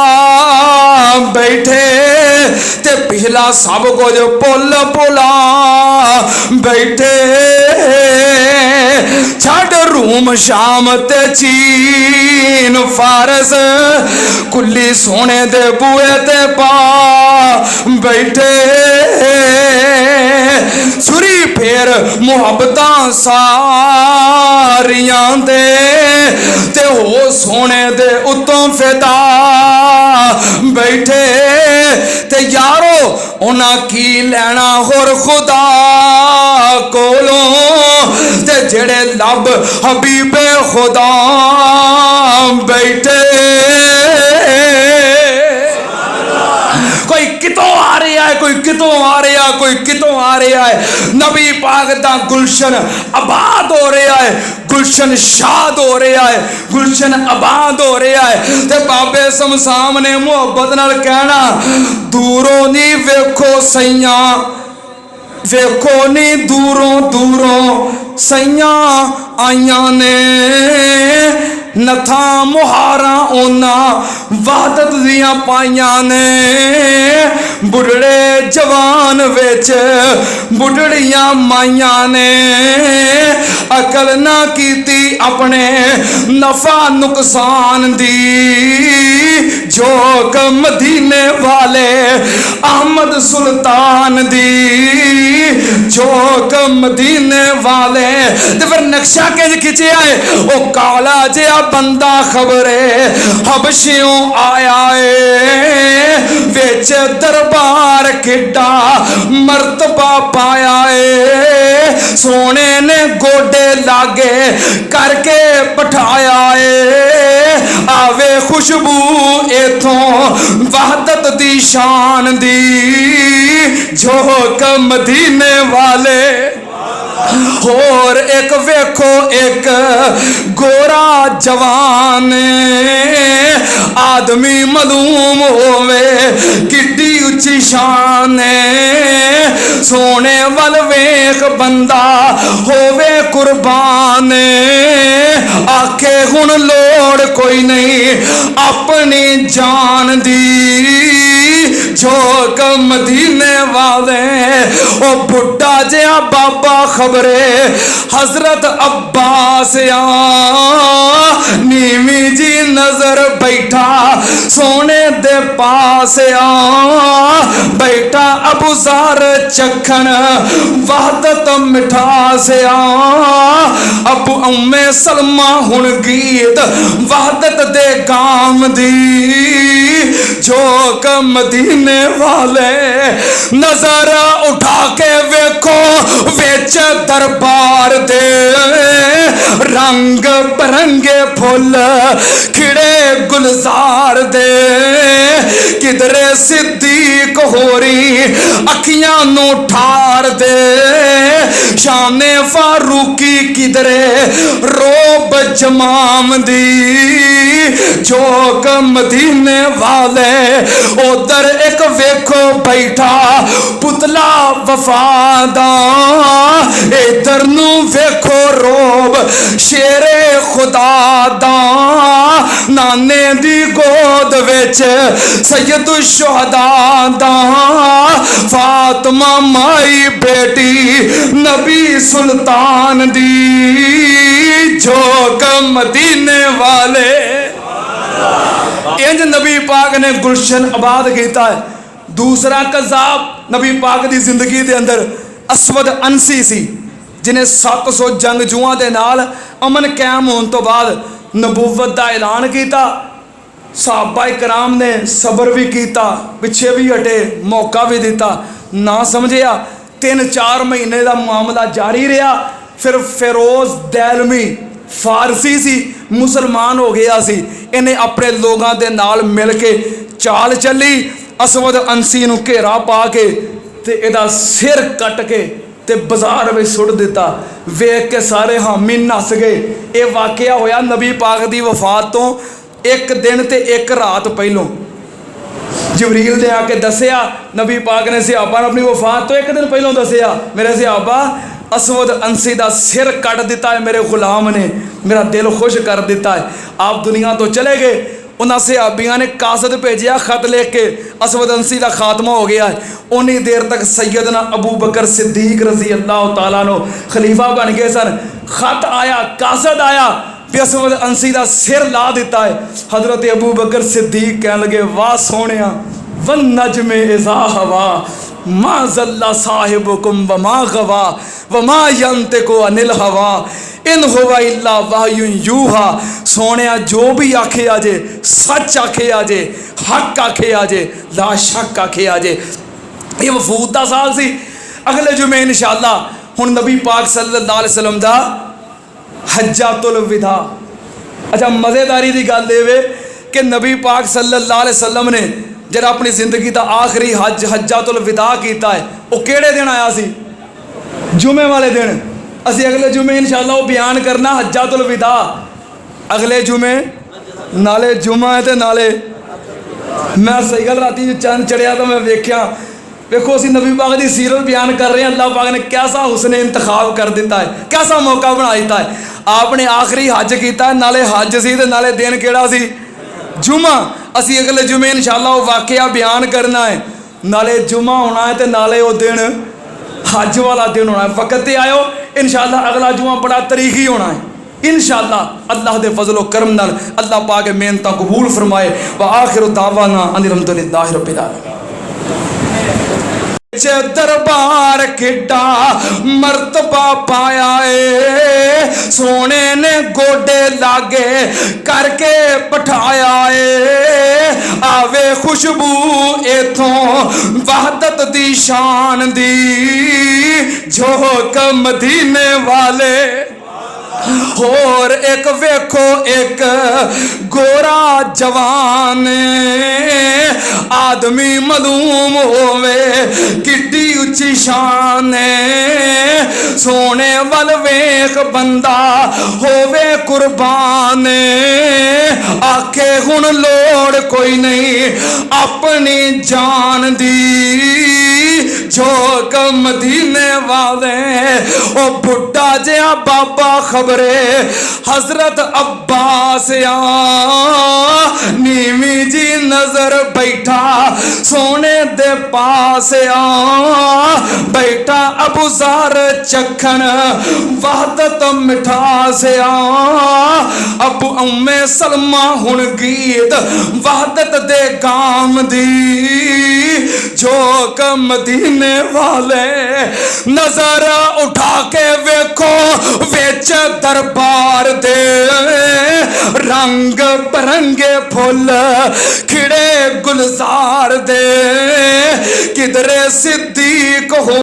बैठे, ते पिछला सब कुछ भुल भुला बैठे। छड़ रूम शाम ते चीन फारस, कुली सोने दे बुए ते पा बैठे। सुरी फेर मुहब्बतां सारियां दे, ते हो सोने दे उत्तों फिदा बैठे। ते यारो उन्हां की लैना होर खुदा कोलों, ते जेड़े लब हबीबे खुदा बैठे। कोई कितों आ रहा है, कोई कितों आ रहा, कोई कितों आ रहा है। नबी पाक दा गुलशन आबाद हो रहा है, गुलशन शाद हो रहा है, गुलशन आबाद हो रहा है। ते बाबे समसाम ने मुहब्बत नाल कहना, दूरों नी वेखो सैया, वेखो नी दूरों दूरों सैया आइया ने, नथा मुहारा ओना वादत दियां पाइया ने। बुढ़ड़े जवान विच बुढ़ड़ियां माइया ने, अकल ना कीती अपने नफा नुकसान दी। झोंक मदीने वाले अहमद सुल्तान दी, झोंक मदीने वाले। ते फिर नक्शा किंज खिंचिया है, ओ काला जिहा बंदा खबरे हबशियों आया है, विच दरबार किड्डा मर्तबा पाया है। सोने ने गोडे लागे करके पठाया है, आवे खुशबू इथों वहदत दी शान दी। झोंक मदीने वाले। और एक वेखो एक गोरा जवान, आदमी मलूम होवे किड्डी उच्ची शान। सोने वल वेख बंदा होवे कुर्बान, आखे हुण लोड़ कोई नहीं अपनी जान दी। झोंक मदीने वाले। ओ बुढ़ा जिहा बाबा खबरे हजरत अब्बास आ, नीवी जी नजर बैठा सोने दे पास आ। बैठा अबू ज़र चखन वहदत मिठास आ। अबू उम्मे सलमा हुण गीत वहदत दे गाम दी। झोंक मदीने वाले। नजर उठा के वेखो विच दरबार दे, रंग बरंगे फुल खिड़े गुलजार दे। किधरे सिद्दीक होरी अखियां नू ठार दे, शाने फारूकी किधरे रोब जमाम दी। झोंक मदीने वाले। उधर एक वेखो बैठा पुतला वफादा, इधर नू वेखो रोब शेरे खुदा दा। नाने दी गोद विच सैयद शुहदा दा, फातिमा माई बेटी नबी सुल्तान दी। झोंक मदीने वाले। इंज नबी पाक ने गुलशन आबाद किया है। दूसरा कज़ाब नबी पाक की जिंदगी के अंदर असवद अंसी सी, जिन्हें 700 जंगजुआं दे नाल अमन कायम होने तो बाद नबूवत का ऐलान किया। सहाबा कराम ने सबर भी किया, पिछे भी हटे, मौका भी दिता, ना समझिया। 3-4 महीने का मामला जारी रहा। फिर फिरोज दैलमी फारसी सी, मुसलमान हो गया सी। इन्हें अपने लोगों के नाल मिल के चाल चली। असवद अंसी नूं घेरा पा के ते इहदा सिर कट के ते बाजार में सुट दिता। वेख के सारे हामी नस गए। ये वाकया होया नबी पाक की वफात तो 1 दिन ते 1 रात पहलों। जबरील ने आके दसिया, नबी पाक ने सहाबा अपनी वफात तो 1 दिन पहलों दसिया, मेरे सहाबा असवद अंसी का सिर कट दिता है मेरे गुलाम ने, मेरा दिल खुश कर दिता है। आप दुनिया तो चले गए। उन्होंने सहाबियों ने कासद भेजा खत लिख के, असवद अंसी का खात्मा हो गया है। उन्नी देर तक सैयदना अबू बकर सिद्दीक रजी अल्लाह तआला अन्हु खलीफा बन गए सन। खत आया, कासद आया भी असवद अंसी का सिर ला दिता है। हजरत अबू बकर सिद्दीक कह लगे, वाह सोने वन नजमे इज़ा हवा मा ज़ल्ला साहिबुकुम व मा गवा व मा यंतिकु अनिल हवा इन हुवा इल्ला वाह्युन यूहा। सोने जो भी आखे आजे सच आखे आजे, हक आखे आजे, ला शक आखे आजे। ये वफूद का साल सी। अगले जुमे इंशाअल्लाह हुण नबी पाक सल्लल्लाहु अलैहि वसल्लम दा हज्जातुल विदा। अच्छा, मज़ेदारी की गल ये कि नबी पाक सल्लल्लाहु अलैहि वसल्लम ने ਜਿਹੜਾ ਆਪਣੀ ਜ਼ਿੰਦਗੀ ਦਾ ਆਖਰੀ ਹੱਜ ਹੱਜਾਤੁਲ ਵਿਦਾ ਕੀਤਾ ਹੈ, ਉਹ ਕਿਹੜੇ ਦਿਨ ਆਇਆ ਸੀ? ਜੁਮੇ वाले दिन। ਅਸੀਂ अगले जुमे इंशाअल्लाह वो बयान करना हज्जातुल विदा। अगले जुमे नाले जुमा है तो नाले मैं सही गल राती चंद चढ़िया तो मैं वेख्या, देखो असी नबी पाक की सीरत बयान कर रहे हैं। अल्लाह पाक ने कैसा हुस्न इंतखाब कर दिता है, कैसा मौका बना दिता है। आपने आखिरी हज किया, नाले हज सी ते नाले दिन केड़ा सी? जुमा। असी अगले जुमे इंशाअल्लाह वो वाकया बयान करना है। नाले जुमा होना है तो नाले वो दिन हज वाला दिन होना है। वक्त ते आयो इंशाअल्लाह, अगला जुमा बड़ा तारीखी होना है इंशाअल्लाह। अल्लाह दे फजलो करम नाल अल्लाह पाक मेहनत कबूल फरमाए। व आखिर दावाना अनिल हम्दुलिल्लाहि रब्बिल आलमीन। दरबार किड्डा मर्तबा पाया है, सोने ने गोडे लागे करके बिठाया है। आवे खुशबू इथों वहदत दी शान दी, झोंक मदीने वाले। और एक वेखो एक गोरा जवान आदमी मलूम होवे, किड्डी उच्ची शान। सोने वल वेख बंदा होवे कुर्बान, आखे हुण लोड़ कोई नहीं अपनी जान दी। झोंक मदीने वाले ओ बुढ़ा जिहा बाबा खबरे हजरत अब्बास नीवी जी नजर बैठा सोने दे पास बैठा अबू ज़र चखन वहदत मिठास। अबू उम्मे सलमा हुण गीत वहदत दे गाम दी। झोंक मदीने वाले नजर उठा के वेखो विच दरबार दे रंग बरंगे फुल खिड़े गुलजार दे। किधरे सिद्दीक हो